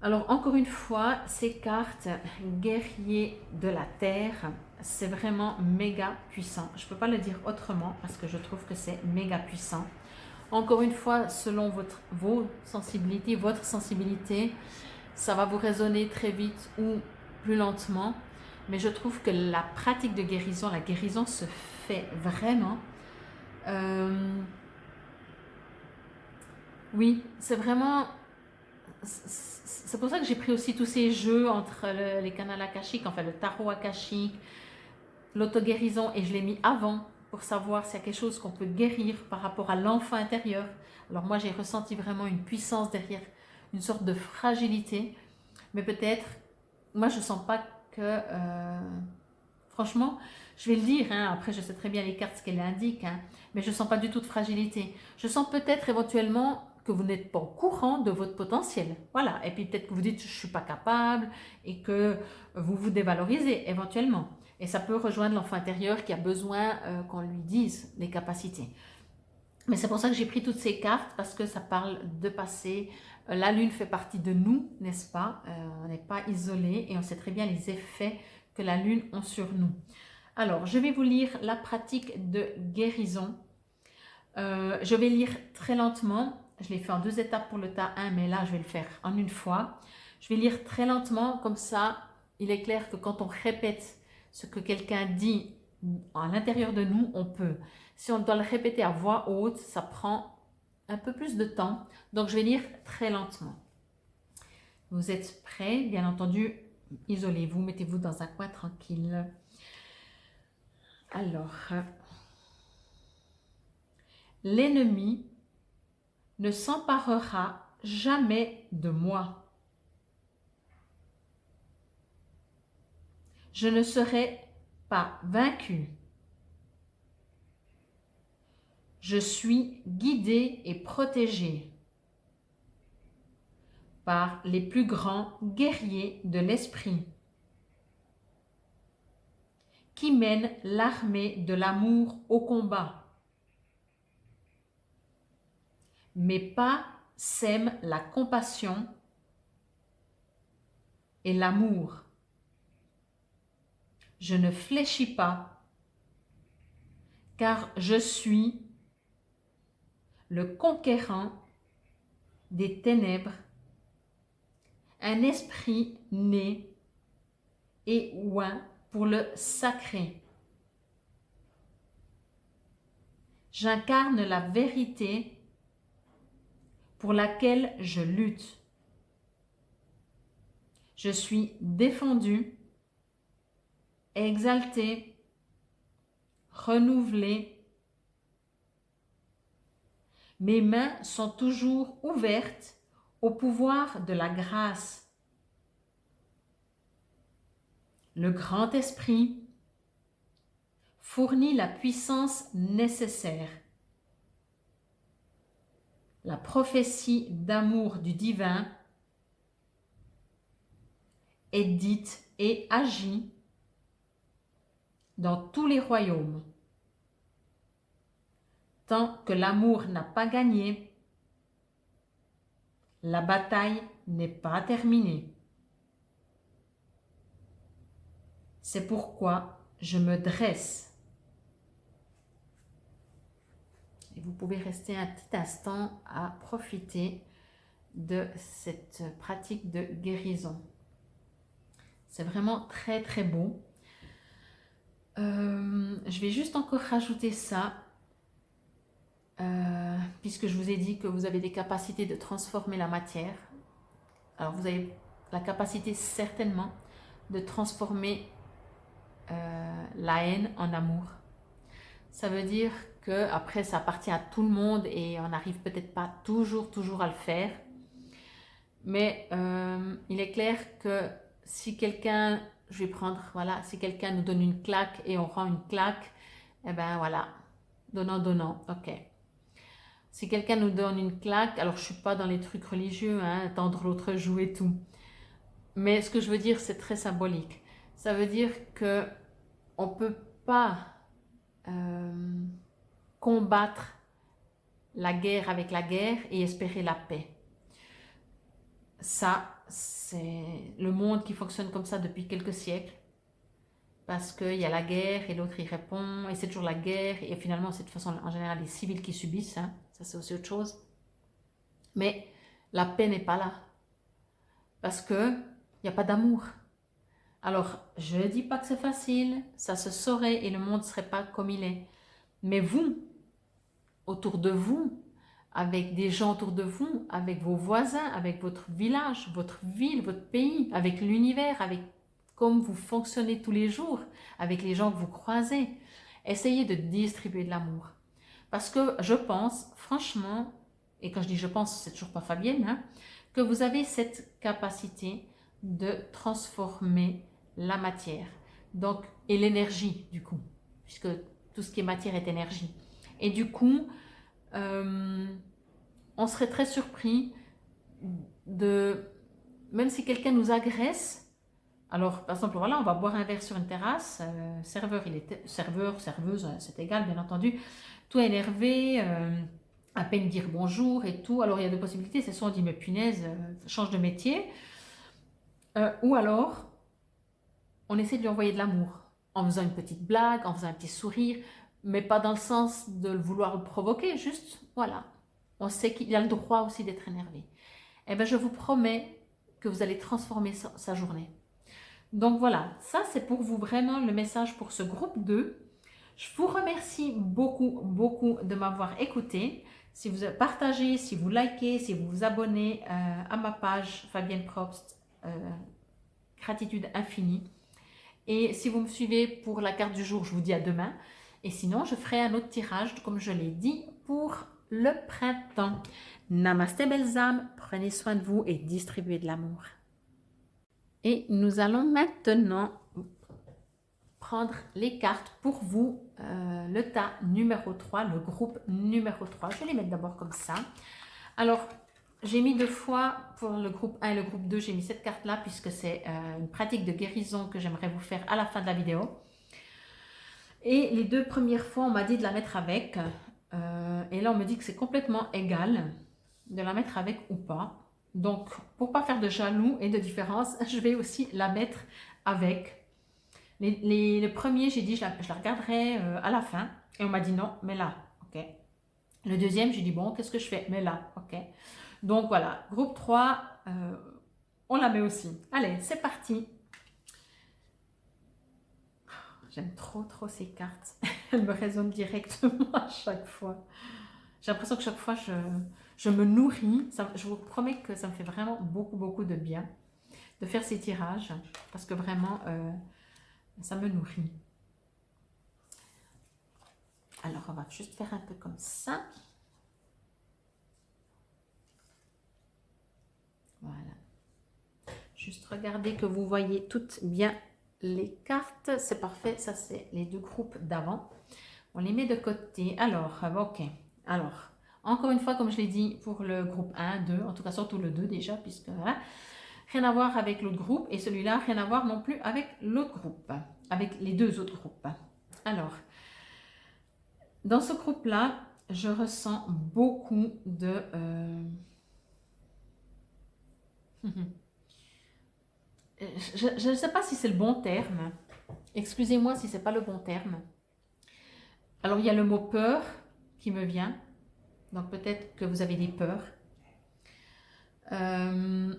Alors, encore une fois, ces cartes guerriers de la terre, c'est vraiment méga puissant. Je ne peux pas le dire autrement parce que je trouve que c'est méga puissant. Encore une fois, selon vos sensibilités, votre sensibilité, ça va vous résonner très vite ou plus lentement. Mais je trouve que la pratique de guérison, la guérison se fait vraiment. Oui, c'est vraiment... C'est pour ça que j'ai pris aussi tous ces jeux entre les canals akashiques, enfin le tarot akashique, l'auto-guérison, et je l'ai mis avant pour savoir s'il y a quelque chose qu'on peut guérir par rapport à l'enfant intérieur. Alors moi, j'ai ressenti vraiment une puissance derrière, une sorte de fragilité. Mais peut-être, moi je sens pas que, franchement, je vais le dire, hein, après je sais très bien les cartes ce qu'elles indiquent, hein, mais je sens pas du tout de fragilité. Je sens peut-être éventuellement que vous n'êtes pas au courant de votre potentiel. Voilà, et puis peut-être que vous dites je suis pas capable et que vous vous dévalorisez éventuellement. Et ça peut rejoindre l'enfant intérieur qui a besoin qu'on lui dise les capacités. Mais c'est pour ça que j'ai pris toutes ces cartes, parce que ça parle de passé. La lune fait partie de nous, n'est-ce pas? On n'est pas isolé et on sait très bien les effets que la lune a sur nous. Alors, je vais vous lire la pratique de guérison. Je vais lire très lentement. Je l'ai fait en 2 étapes pour le tas 1, mais là, je vais le faire en une fois. Je vais lire très lentement, comme ça, il est clair que quand on répète ce que quelqu'un dit à l'intérieur de nous, on peut. Si on doit le répéter à voix haute, ça prend un peu plus de temps. Donc, je vais lire très lentement. Vous êtes prêts? Bien entendu, isolez-vous, mettez-vous dans un coin tranquille. Alors, l'ennemi ne s'emparera jamais de moi. Je ne serai pas vaincu. Je suis guidé et protégé par les plus grands guerriers de l'esprit qui mènent l'armée de l'amour au combat. Mes pas sèment la compassion et l'amour. Je ne fléchis pas, car je suis le conquérant des ténèbres, un esprit né et oint pour le sacré. J'incarne la vérité pour laquelle je lutte. Je suis défendu, exalté, renouvelé. Mes mains sont toujours ouvertes au pouvoir de la grâce. Le grand esprit fournit la puissance nécessaire. La prophétie d'amour du divin est dite et agit dans tous les royaumes. Tant que l'amour n'a pas gagné, la bataille n'est pas terminée. C'est pourquoi je me dresse. Et vous pouvez rester un petit instant à profiter de cette pratique de guérison. C'est vraiment très très beau. Je vais juste encore rajouter ça, puisque je vous ai dit que vous avez des capacités de transformer la matière. Alors vous avez la capacité certainement de transformer la haine en amour. Ça veut dire que après ça appartient à tout le monde et on n'arrive peut-être pas toujours à le faire. Mais il est clair que si quelqu'un, je vais prendre, voilà, si quelqu'un nous donne une claque et on rend une claque, eh ben voilà, donnant, ok. Si quelqu'un nous donne une claque, alors je suis pas dans les trucs religieux, hein, tendre l'autre joue et tout. Mais ce que je veux dire, c'est très symbolique. Ça veut dire que on peut pas combattre la guerre avec la guerre et espérer la paix. Ça, c'est le monde qui fonctionne comme ça depuis quelques siècles. Parce qu'il y a la guerre et l'autre y répond, et c'est toujours la guerre, et finalement c'est de toute façon en général les civils qui subissent, hein. Ça c'est aussi autre chose. Mais la paix n'est pas là. Parce qu'il n'y a pas d'amour. Alors, je ne dis pas que c'est facile, ça se saurait et le monde ne serait pas comme il est. Mais vous, autour de vous, avec des gens autour de vous, avec vos voisins, avec votre village, votre ville, votre pays, avec l'univers, avec comme vous fonctionnez tous les jours, avec les gens que vous croisez, essayez de distribuer de l'amour. Parce que je pense, franchement, et quand je dis je pense, c'est toujours pas Fabienne, hein, que vous avez cette capacité de transformer la matière. Donc, et l'énergie, du coup, puisque tout ce qui est matière est énergie. Et du coup, on serait très surpris de, même si quelqu'un nous agresse, alors par exemple, voilà, on va boire un verre sur une terrasse, serveur, serveuse, c'est égal, bien entendu, tout énervé, à peine dire bonjour et tout. Alors il y a deux possibilités, c'est soit on dit mais punaise, change de métier, ou alors on essaie de lui envoyer de l'amour en faisant une petite blague, en faisant un petit sourire, mais pas dans le sens de vouloir le provoquer, juste voilà. On sait qu'il a le droit aussi d'être énervé. Eh bien, je vous promets que vous allez transformer sa journée. Donc voilà, ça c'est pour vous vraiment le message pour ce groupe 2. Je vous remercie beaucoup, beaucoup de m'avoir écouté. Si vous partagez, si vous likez, si vous vous abonnez à ma page Fabienne Probst, gratitude infinie. Et si vous me suivez pour la carte du jour, je vous dis à demain. Et sinon, je ferai un autre tirage, comme je l'ai dit, pour le printemps. Namasté belles âmes, prenez soin de vous et distribuez de l'amour. Et nous allons maintenant prendre les cartes pour vous, le tas numéro 3, le groupe numéro 3. Je vais les mettre d'abord comme ça. Alors, j'ai mis 2 fois pour le groupe 1 et le groupe 2, j'ai mis cette carte-là puisque c'est une pratique de guérison que j'aimerais vous faire à la fin de la vidéo. Et les 2 premières fois, on m'a dit de la mettre avec. Et là, on me dit que c'est complètement égal de la mettre avec ou pas. Donc, pour ne pas faire de jaloux et de différence, je vais aussi la mettre avec. Le premier, j'ai dit je la regarderai à la fin. Et on m'a dit non, mais là, ok. Le deuxième, j'ai dit bon, qu'est-ce que je fais? Mais là, ok. Donc voilà, groupe 3, on la met aussi. Allez, c'est parti. J'aime trop, trop ces cartes. Elles me résonnent directement à chaque fois. J'ai l'impression que chaque fois, je me nourris. Je vous promets que ça me fait vraiment beaucoup, beaucoup de bien de faire ces tirages. Parce que vraiment, ça me nourrit. Alors, on va juste faire un peu comme ça. Voilà. Juste regardez que vous voyez toutes bien les cartes. C'est parfait. Ça, c'est les 2 groupes d'avant. On les met de côté. Alors, ok. Alors, encore une fois, comme je l'ai dit pour le groupe 1, 2, en tout cas surtout le 2 déjà, puisque voilà, rien à voir avec l'autre groupe. Et celui-là, rien à voir non plus avec l'autre groupe, avec les 2 autres groupes. Alors, dans ce groupe-là, je ressens beaucoup de... je ne sais pas si c'est le bon terme. Excusez-moi si ce n'est pas le bon terme. Alors, il y a le mot peur qui me vient. Donc, peut-être que vous avez des peurs. Ce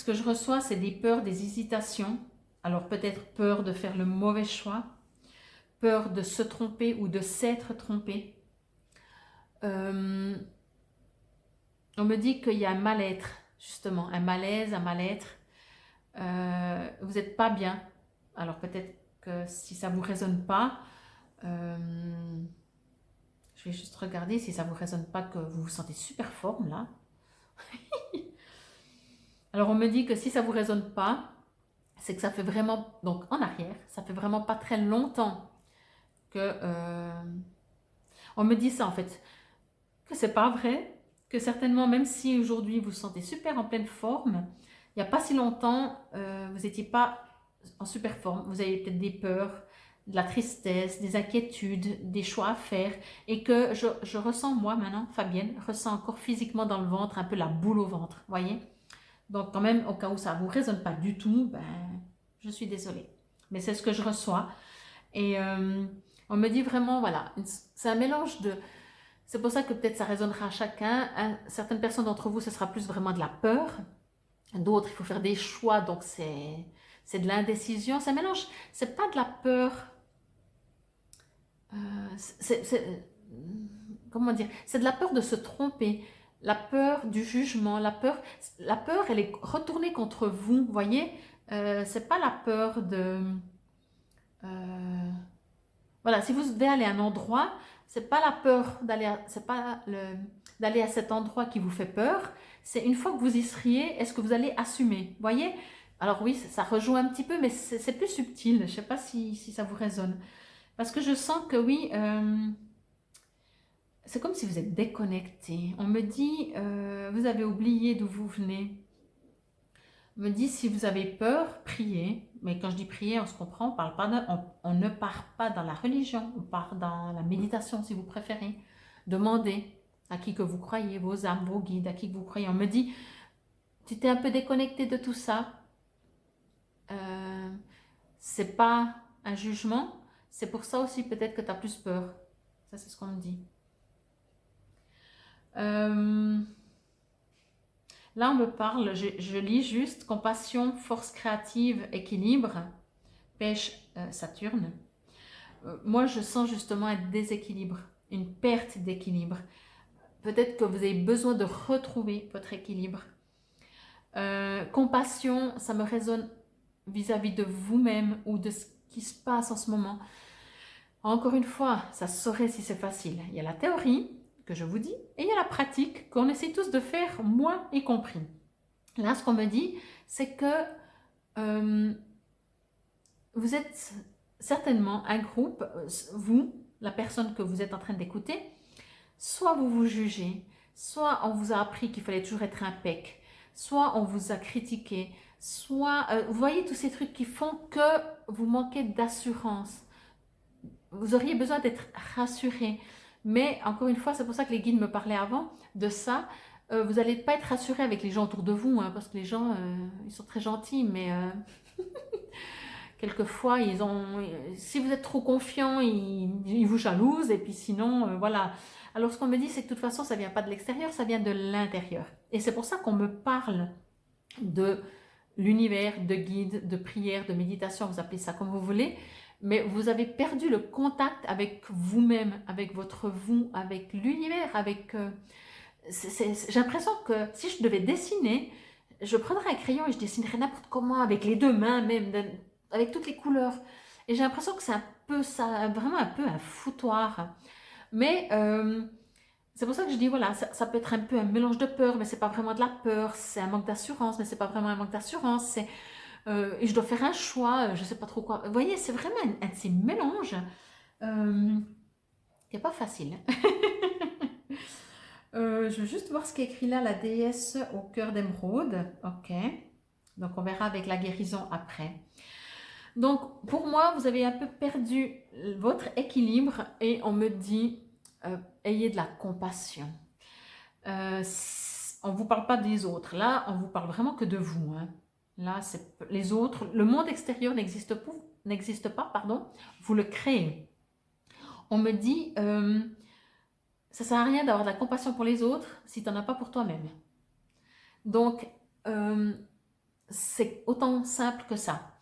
que je reçois, c'est des peurs, des hésitations. Alors, peut-être peur de faire le mauvais choix. Peur de se tromper ou de s'être trompé. On me dit qu'il y a un mal-être, justement, un malaise, un mal-être. Vous n'êtes pas bien. Alors peut-être que si ça ne vous résonne pas, je vais juste regarder si ça ne vous résonne pas, que vous vous sentez super forme là. Alors on me dit que si ça ne vous résonne pas, c'est que ça fait vraiment, donc en arrière, ça fait vraiment pas très longtemps que... on me dit ça en fait, que c'est pas vrai, que certainement même si aujourd'hui vous vous sentez super en pleine forme, il n'y a pas si longtemps, vous n'étiez pas en super forme, vous avez peut-être des peurs, de la tristesse, des inquiétudes, des choix à faire, et que je ressens, moi maintenant, Fabienne, ressens encore physiquement dans le ventre, un peu la boule au ventre, voyez. Donc quand même, au cas où ça ne vous résonne pas du tout, ben, je suis désolée. Mais c'est ce que je reçois. Et on me dit vraiment, voilà, c'est un mélange de... C'est pour ça que peut-être ça résonnera à chacun. Certaines personnes d'entre vous, ce sera plus vraiment de la peur. D'autres, il faut faire des choix, donc c'est de l'indécision. C'est un mélange, c'est pas de la peur. Comment dire? C'est de la peur de se tromper. La peur du jugement, la peur, elle est retournée contre vous, vous voyez? C'est pas la peur de... voilà, si vous devez aller à un endroit, c'est pas la peur d'aller à, c'est pas d'aller à cet endroit qui vous fait peur, c'est une fois que vous y seriez, est-ce que vous allez assumer? Vous voyez? Alors oui, ça rejoint un petit peu, mais c'est plus subtil. Je ne sais pas si ça vous résonne. Parce que je sens que oui, c'est comme si vous êtes déconnecté. On me dit, vous avez oublié d'où vous venez. On me dit, si vous avez peur, priez. Mais quand je dis prier, on se comprend, on ne part pas dans la religion, on part dans la méditation si vous préférez. Demandez à qui que vous croyez, vos âmes, vos guides, à qui que vous croyez. On me dit, tu t'es un peu déconnecté de tout ça. C'est pas un jugement, c'est pour ça aussi peut-être que tu as plus peur. Ça, c'est ce qu'on me dit. Là, on me parle, je lis juste compassion, force créative, équilibre, pêche, Saturne. Moi, je sens justement un déséquilibre, une perte d'équilibre. Peut-être que vous avez besoin de retrouver votre équilibre. Compassion, ça me résonne vis-à-vis de vous-même ou de ce qui se passe en ce moment. Encore une fois, ça se saurait si c'est facile. Il y a la théorie que je vous dis et il y a la pratique qu'on essaie tous de faire, moi y compris. Là, ce qu'on me dit, c'est que vous êtes certainement un groupe, vous, la personne que vous êtes en train d'écouter, soit vous vous jugez, soit on vous a appris qu'il fallait toujours être impec, soit on vous a critiqué, soit vous voyez tous ces trucs qui font que vous manquez d'assurance. Vous auriez besoin d'être rassuré. Mais encore une fois, c'est pour ça que les guides me parlaient avant de ça. Vous n'allez pas être rassuré avec les gens autour de vous, hein, parce que les gens, ils sont très gentils, mais quelquefois, si vous êtes trop confiant, ils vous jalousent, et puis sinon, voilà. Alors, ce qu'on me dit, c'est que de toute façon, ça ne vient pas de l'extérieur, ça vient de l'intérieur. Et c'est pour ça qu'on me parle de l'univers, de guide, de prière, de méditation, vous appelez ça comme vous voulez, mais vous avez perdu le contact avec vous-même, avec votre vous, avec l'univers, avec... j'ai l'impression que si je devais dessiner, je prendrais un crayon et je dessinerais n'importe comment, avec les deux mains même, avec toutes les couleurs. Et j'ai l'impression que c'est un peu ça, vraiment un peu un foutoir. Mais c'est pour ça que je dis, voilà, ça peut être un peu un mélange de peur, mais c'est pas vraiment de la peur, c'est un manque d'assurance, mais c'est pas vraiment un manque d'assurance, et je dois faire un choix, je sais pas trop quoi. Vous voyez, c'est vraiment un de ces mélanges qui n'est pas facile. Je veux juste voir ce qui est écrit là, la déesse au cœur d'émeraude. Ok, donc on verra avec la guérison après. Donc pour moi, vous avez un peu perdu votre équilibre et on me dit, ayez de la compassion. On ne vous parle pas des autres, là on vous parle vraiment que de vous, hein. Là, les autres, le monde extérieur n'existe pas, pardon, vous le créez. On me dit, ça ne sert à rien d'avoir de la compassion pour les autres si tu n'en as pas pour toi-même. Donc, c'est autant simple que ça.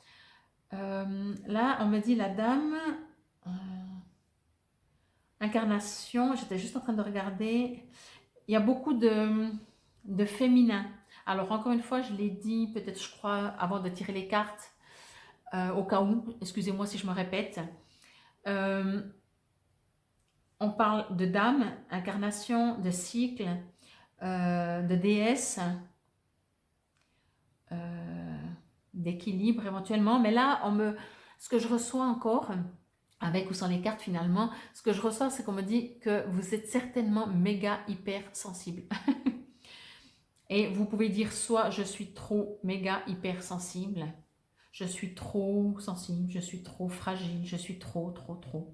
Là, on me dit la dame, incarnation, j'étais juste en train de regarder, il y a beaucoup de féminin. Alors, encore une fois, je l'ai dit, peut-être, je crois, avant de tirer les cartes, au cas où, excusez-moi si je me répète. On parle de dame, incarnation, de cycle, de déesse, d'équilibre éventuellement. Mais là, ce que je reçois encore, avec ou sans les cartes finalement, ce que je reçois, c'est qu'on me dit que vous êtes certainement méga hyper sensible. Et vous pouvez dire soit je suis trop méga hyper sensible, je suis trop sensible, je suis trop fragile, je suis trop.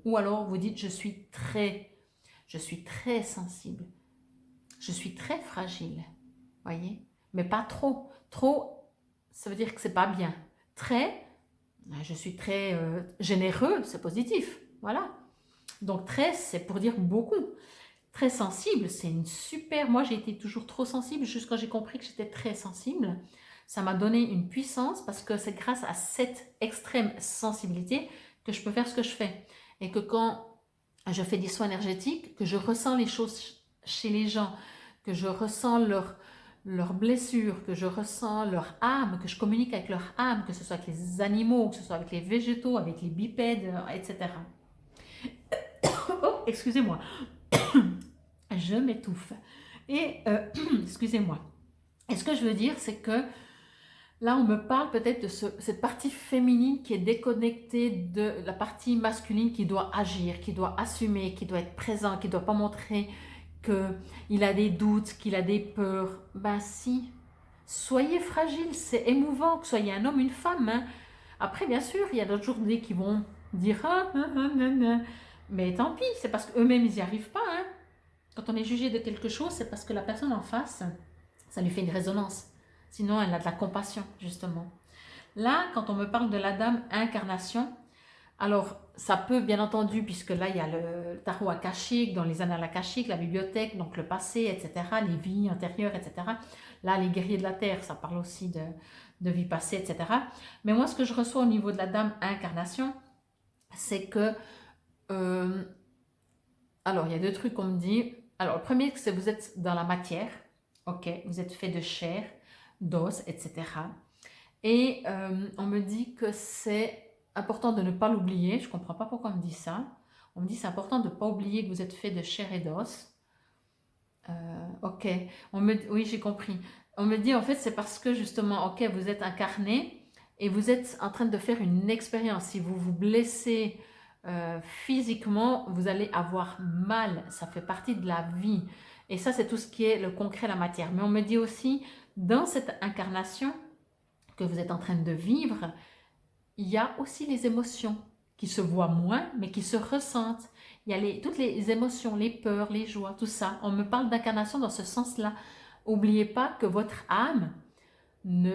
Ou alors vous dites je suis très sensible, je suis très fragile, voyez, mais pas trop. Trop, ça veut dire que c'est pas bien. Très, je suis très généreux, c'est positif, voilà. Donc très, c'est pour dire beaucoup. Très sensible, c'est une super... Moi, j'ai été toujours trop sensible jusqu'à quand j'ai compris que j'étais très sensible. Ça m'a donné une puissance parce que c'est grâce à cette extrême sensibilité que je peux faire ce que je fais. Et que quand je fais des soins énergétiques, que je ressens les choses chez les gens, que je ressens leurs blessures, que je ressens leur âme, que je communique avec leur âme, que ce soit avec les animaux, que ce soit avec les végétaux, avec les bipèdes, etc. Oh, excusez-moi. Je m'étouffe. Et, excusez-moi. Et ce que je veux dire, c'est que là, on me parle peut-être de cette partie féminine qui est déconnectée de la partie masculine qui doit agir, qui doit assumer, qui doit être présent, qui ne doit pas montrer qu'il a des doutes, qu'il a des peurs. Ben si, soyez fragile, c'est émouvant, que soyez un homme, une femme. Hein. Après, bien sûr, il y a d'autres journées qui vont dire mais tant pis, c'est parce qu'eux-mêmes, ils n'y arrivent pas. Hein. Quand on est jugé de quelque chose, c'est parce que la personne en face, ça lui fait une résonance. Sinon, elle a de la compassion, justement. Là, quand on me parle de la dame incarnation, alors ça peut bien entendu, puisque là il y a le tarot akashique, dans les annales akashiques, la bibliothèque, donc le passé, etc., les vies antérieures, etc. Là, les guerriers de la terre, ça parle aussi de vie passée, etc. Mais moi, ce que je reçois au niveau de la dame incarnation, c'est que, euh, alors il y a deux trucs qu'on me dit. Alors le premier, c'est que vous êtes dans la matière, ok, vous êtes fait de chair, d'os, etc. Et on me dit que c'est important de ne pas l'oublier. Je ne comprends pas pourquoi on me dit ça. On me dit c'est important de ne pas oublier que vous êtes fait de chair et d'os. Ok, oui, j'ai compris. On me dit en fait c'est parce que justement, ok, vous êtes incarné et vous êtes en train de faire une expérience. Si vous vous blessez physiquement, vous allez avoir mal. Ça fait partie de la vie. Et ça, c'est tout ce qui est le concret, la matière. Mais on me dit aussi, dans cette incarnation que vous êtes en train de vivre, il y a aussi les émotions qui se voient moins, mais qui se ressentent. Il y a toutes les émotions, les peurs, les joies, tout ça. On me parle d'incarnation dans ce sens-là. N'oubliez pas que votre âme ne,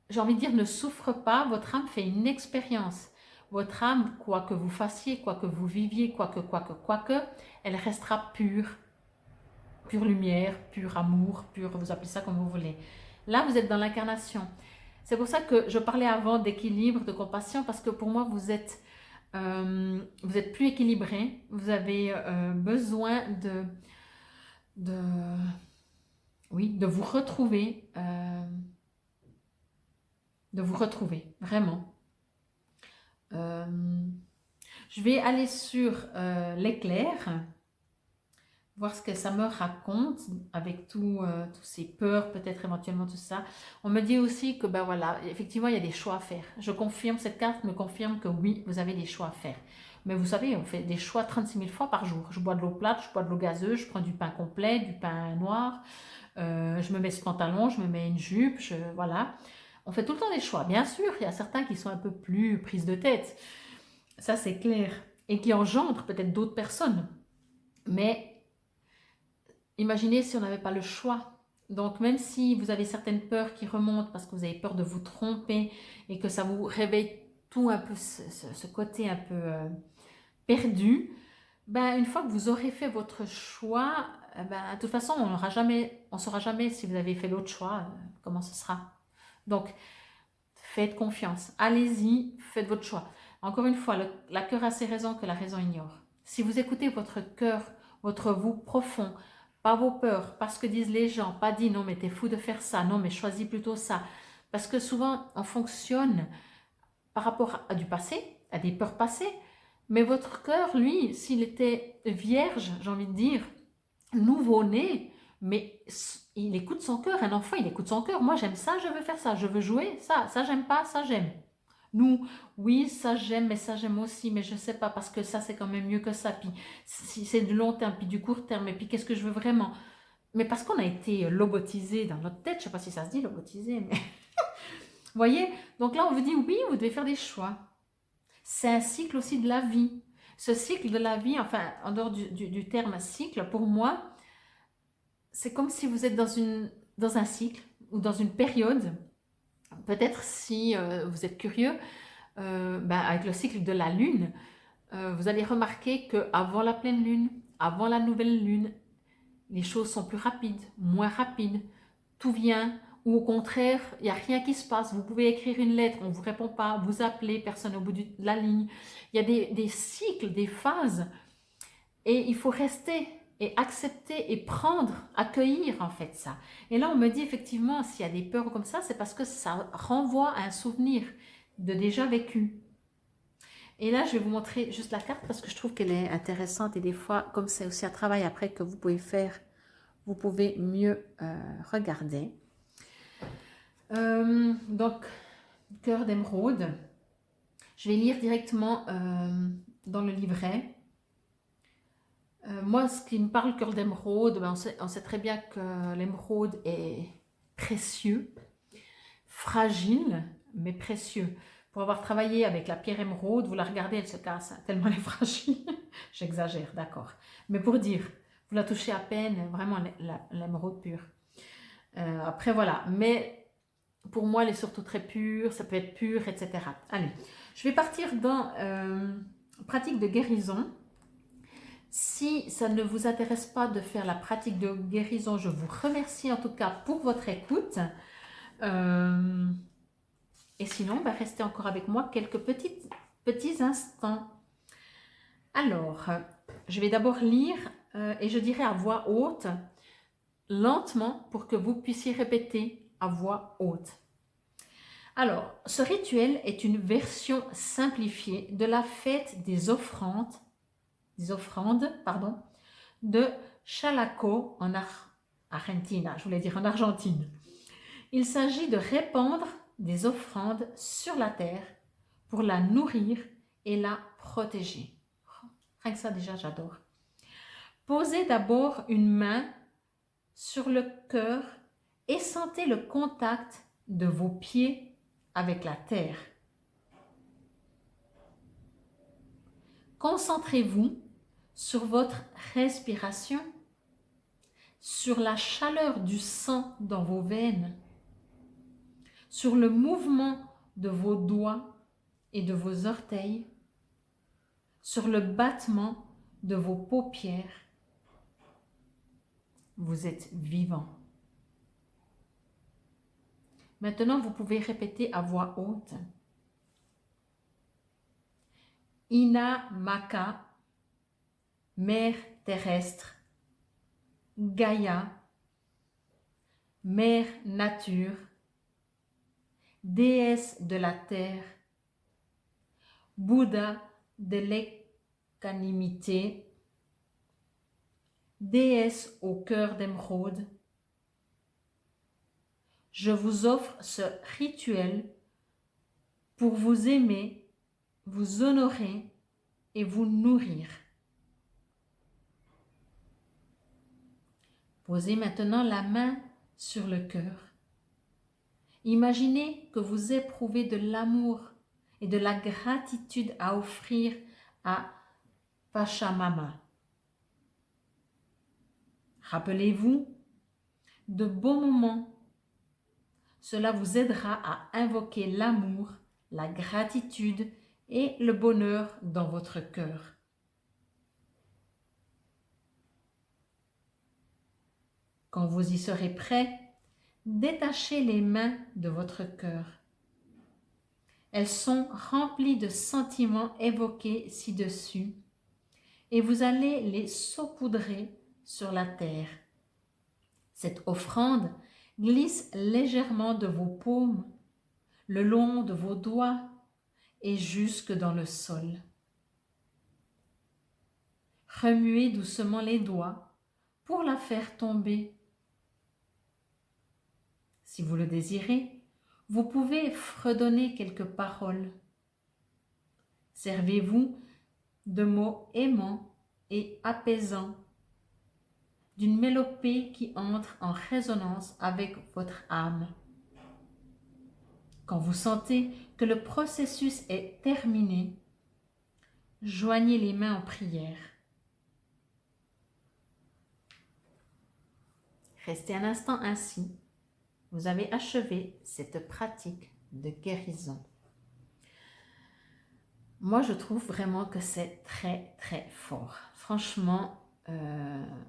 j'ai envie de dire, ne souffre pas. Votre âme fait une expérience. Votre âme, quoi que vous fassiez, quoi que vous viviez, quoi que, elle restera pure. Pure lumière, pur amour, pur, vous appelez ça comme vous voulez. Là, vous êtes dans l'incarnation. C'est pour ça que je parlais avant d'équilibre, de compassion, parce que pour moi, vous êtes plus équilibré. Vous avez besoin de, oui, de vous retrouver, vraiment. Je vais aller sur l'éclair, voir ce que ça me raconte avec tous ces peurs, peut-être éventuellement tout ça. On me dit aussi que, ben voilà, effectivement, il y a des choix à faire. Je confirme, cette carte me confirme que oui, vous avez des choix à faire. Mais vous savez, on fait des choix 36 000 fois par jour. Je bois de l'eau plate, je bois de l'eau gazeuse, je prends du pain complet, du pain noir, je me mets ce pantalon, je me mets une jupe, voilà. On fait tout le temps des choix. Bien sûr, il y a certains qui sont un peu plus prises de tête. Ça, c'est clair. Et qui engendrent peut-être d'autres personnes. Mais imaginez si on n'avait pas le choix. Donc, même si vous avez certaines peurs qui remontent parce que vous avez peur de vous tromper et que ça vous réveille tout un peu, ce côté un peu perdu, ben, une fois que vous aurez fait votre choix, ben, de toute façon, on ne saura jamais si vous avez fait l'autre choix, comment ce sera. Donc, faites confiance. Allez-y, faites votre choix. Encore une fois, la cœur a ses raisons que la raison ignore. Si vous écoutez votre cœur, votre vous profond, pas vos peurs, pas ce que disent les gens, pas dit non mais t'es fou de faire ça, non mais choisis plutôt ça. Parce que souvent on fonctionne par rapport à du passé, à des peurs passées, mais votre cœur, lui, s'il était vierge, j'ai envie de dire, nouveau-né, mais il écoute son cœur, un enfant il écoute son cœur, moi j'aime ça, je veux faire ça, je veux jouer, ça j'aime pas, ça j'aime. Nous, oui, ça j'aime, mais ça j'aime aussi, mais je sais pas, parce que ça c'est quand même mieux que ça, puis si c'est du long terme, puis du court terme, et puis qu'est-ce que je veux vraiment? Mais parce qu'on a été lobotisé dans notre tête, je sais pas si ça se dit lobotisé, mais vous voyez? Donc là on vous dit oui, vous devez faire des choix. C'est un cycle aussi de la vie. Ce cycle de la vie, enfin en dehors du terme cycle, pour moi, c'est comme si vous êtes dans un cycle ou dans une période. Peut-être si vous êtes curieux, avec le cycle de la lune, vous allez remarquer qu'avant la pleine lune, avant la nouvelle lune, les choses sont plus rapides, moins rapides, tout vient, ou au contraire, il n'y a rien qui se passe. Vous pouvez écrire une lettre, on ne vous répond pas, vous appelez, personne au bout de la ligne. Il y a des cycles, des phases, et il faut rester et accepter et prendre, accueillir en fait ça. Et là, on me dit effectivement, s'il y a des peurs comme ça, c'est parce que ça renvoie à un souvenir de déjà vécu. Et là, je vais vous montrer juste la carte parce que je trouve qu'elle est intéressante et des fois, comme c'est aussi un travail après que vous pouvez faire, vous pouvez mieux regarder. Donc, cœur d'émeraude. Je vais lire directement dans le livret. Moi, ce qui me parle cœur d'émeraude, ben, on sait très bien que l'émeraude est précieux, fragile, mais précieux. Pour avoir travaillé avec la pierre émeraude, vous la regardez, elle se casse, hein, tellement elle est fragile. J'exagère, d'accord. Mais pour dire, vous la touchez à peine, vraiment l'émeraude pure. Après, voilà. Mais pour moi, elle est surtout très pure, ça peut être pur, etc. Allez, je vais partir dans pratique de guérison. Si ça ne vous intéresse pas de faire la pratique de guérison, je vous remercie en tout cas pour votre écoute. Et sinon, bah, restez encore avec moi quelques petits instants. Alors, je vais d'abord lire et je dirai à voix haute, lentement, pour que vous puissiez répéter à voix haute. Alors, ce rituel est une version simplifiée de la fête des offrandes, de Chalaco en Argentina, je voulais dire en Argentine. Il s'agit de répandre des offrandes sur la terre pour la nourrir et la protéger. Rien que ça déjà, j'adore. Posez d'abord une main sur le cœur et sentez le contact de vos pieds avec la terre. Concentrez-vous sur votre respiration, sur la chaleur du sang dans vos veines, sur le mouvement de vos doigts et de vos orteils, sur le battement de vos paupières. Vous êtes vivant. Maintenant, vous pouvez répéter à voix haute. Ina Maka, mère terrestre, Gaïa, mère nature, déesse de la terre, Bouddha de l'équanimité, déesse au cœur d'émeraude, je vous offre ce rituel pour vous aimer, vous honorer et vous nourrir. Posez maintenant la main sur le cœur. Imaginez que vous éprouvez de l'amour et de la gratitude à offrir à Pachamama. Rappelez-vous de bons moments. Cela vous aidera à invoquer l'amour, la gratitude et le bonheur dans votre cœur. Quand vous y serez prêt, détachez les mains de votre cœur. Elles sont remplies de sentiments évoqués ci-dessus et vous allez les saupoudrer sur la terre. Cette offrande glisse légèrement de vos paumes, le long de vos doigts et jusque dans le sol. Remuez doucement les doigts pour la faire tomber. Si vous le désirez, vous pouvez fredonner quelques paroles. Servez-vous de mots aimants et apaisants, d'une mélopée qui entre en résonance avec votre âme. Quand vous sentez que le processus est terminé, joignez les mains en prière. Restez un instant ainsi. Vous avez achevé cette pratique de guérison. Moi, je trouve vraiment que c'est très, très fort. Franchement,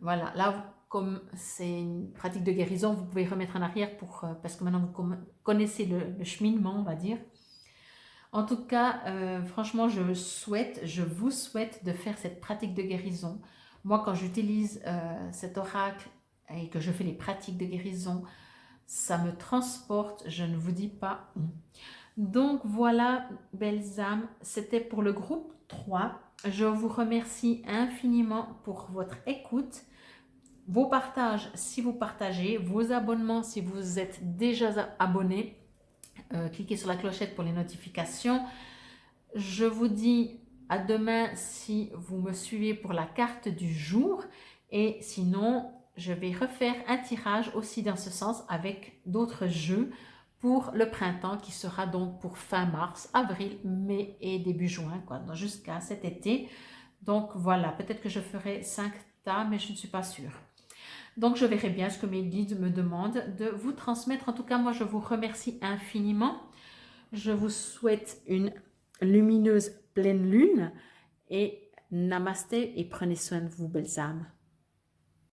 voilà. Là, comme c'est une pratique de guérison, vous pouvez remettre en arrière parce que maintenant, vous connaissez le cheminement, on va dire. En tout cas, franchement, je vous souhaite de faire cette pratique de guérison. Moi, quand j'utilise cet oracle et que je fais les pratiques de guérison, ça me transporte, je ne vous dis pas où. Donc voilà, belles âmes, c'était pour le groupe 3. Je vous remercie infiniment pour votre écoute. vos partages si vous partagez, vos abonnements si vous êtes déjà abonné. Cliquez sur la clochette pour les notifications. Je vous dis à demain si vous me suivez pour la carte du jour. Et sinon, je vais refaire un tirage aussi dans ce sens avec d'autres jeux pour le printemps qui sera donc pour fin mars, avril, mai et début juin, quoi, donc jusqu'à cet été. Donc voilà, peut-être que je ferai 5 tas, mais je ne suis pas sûre. Donc je verrai bien ce que mes guides me demandent de vous transmettre. En tout cas, moi je vous remercie infiniment. Je vous souhaite une lumineuse pleine lune et namasté et prenez soin de vous, belles âmes.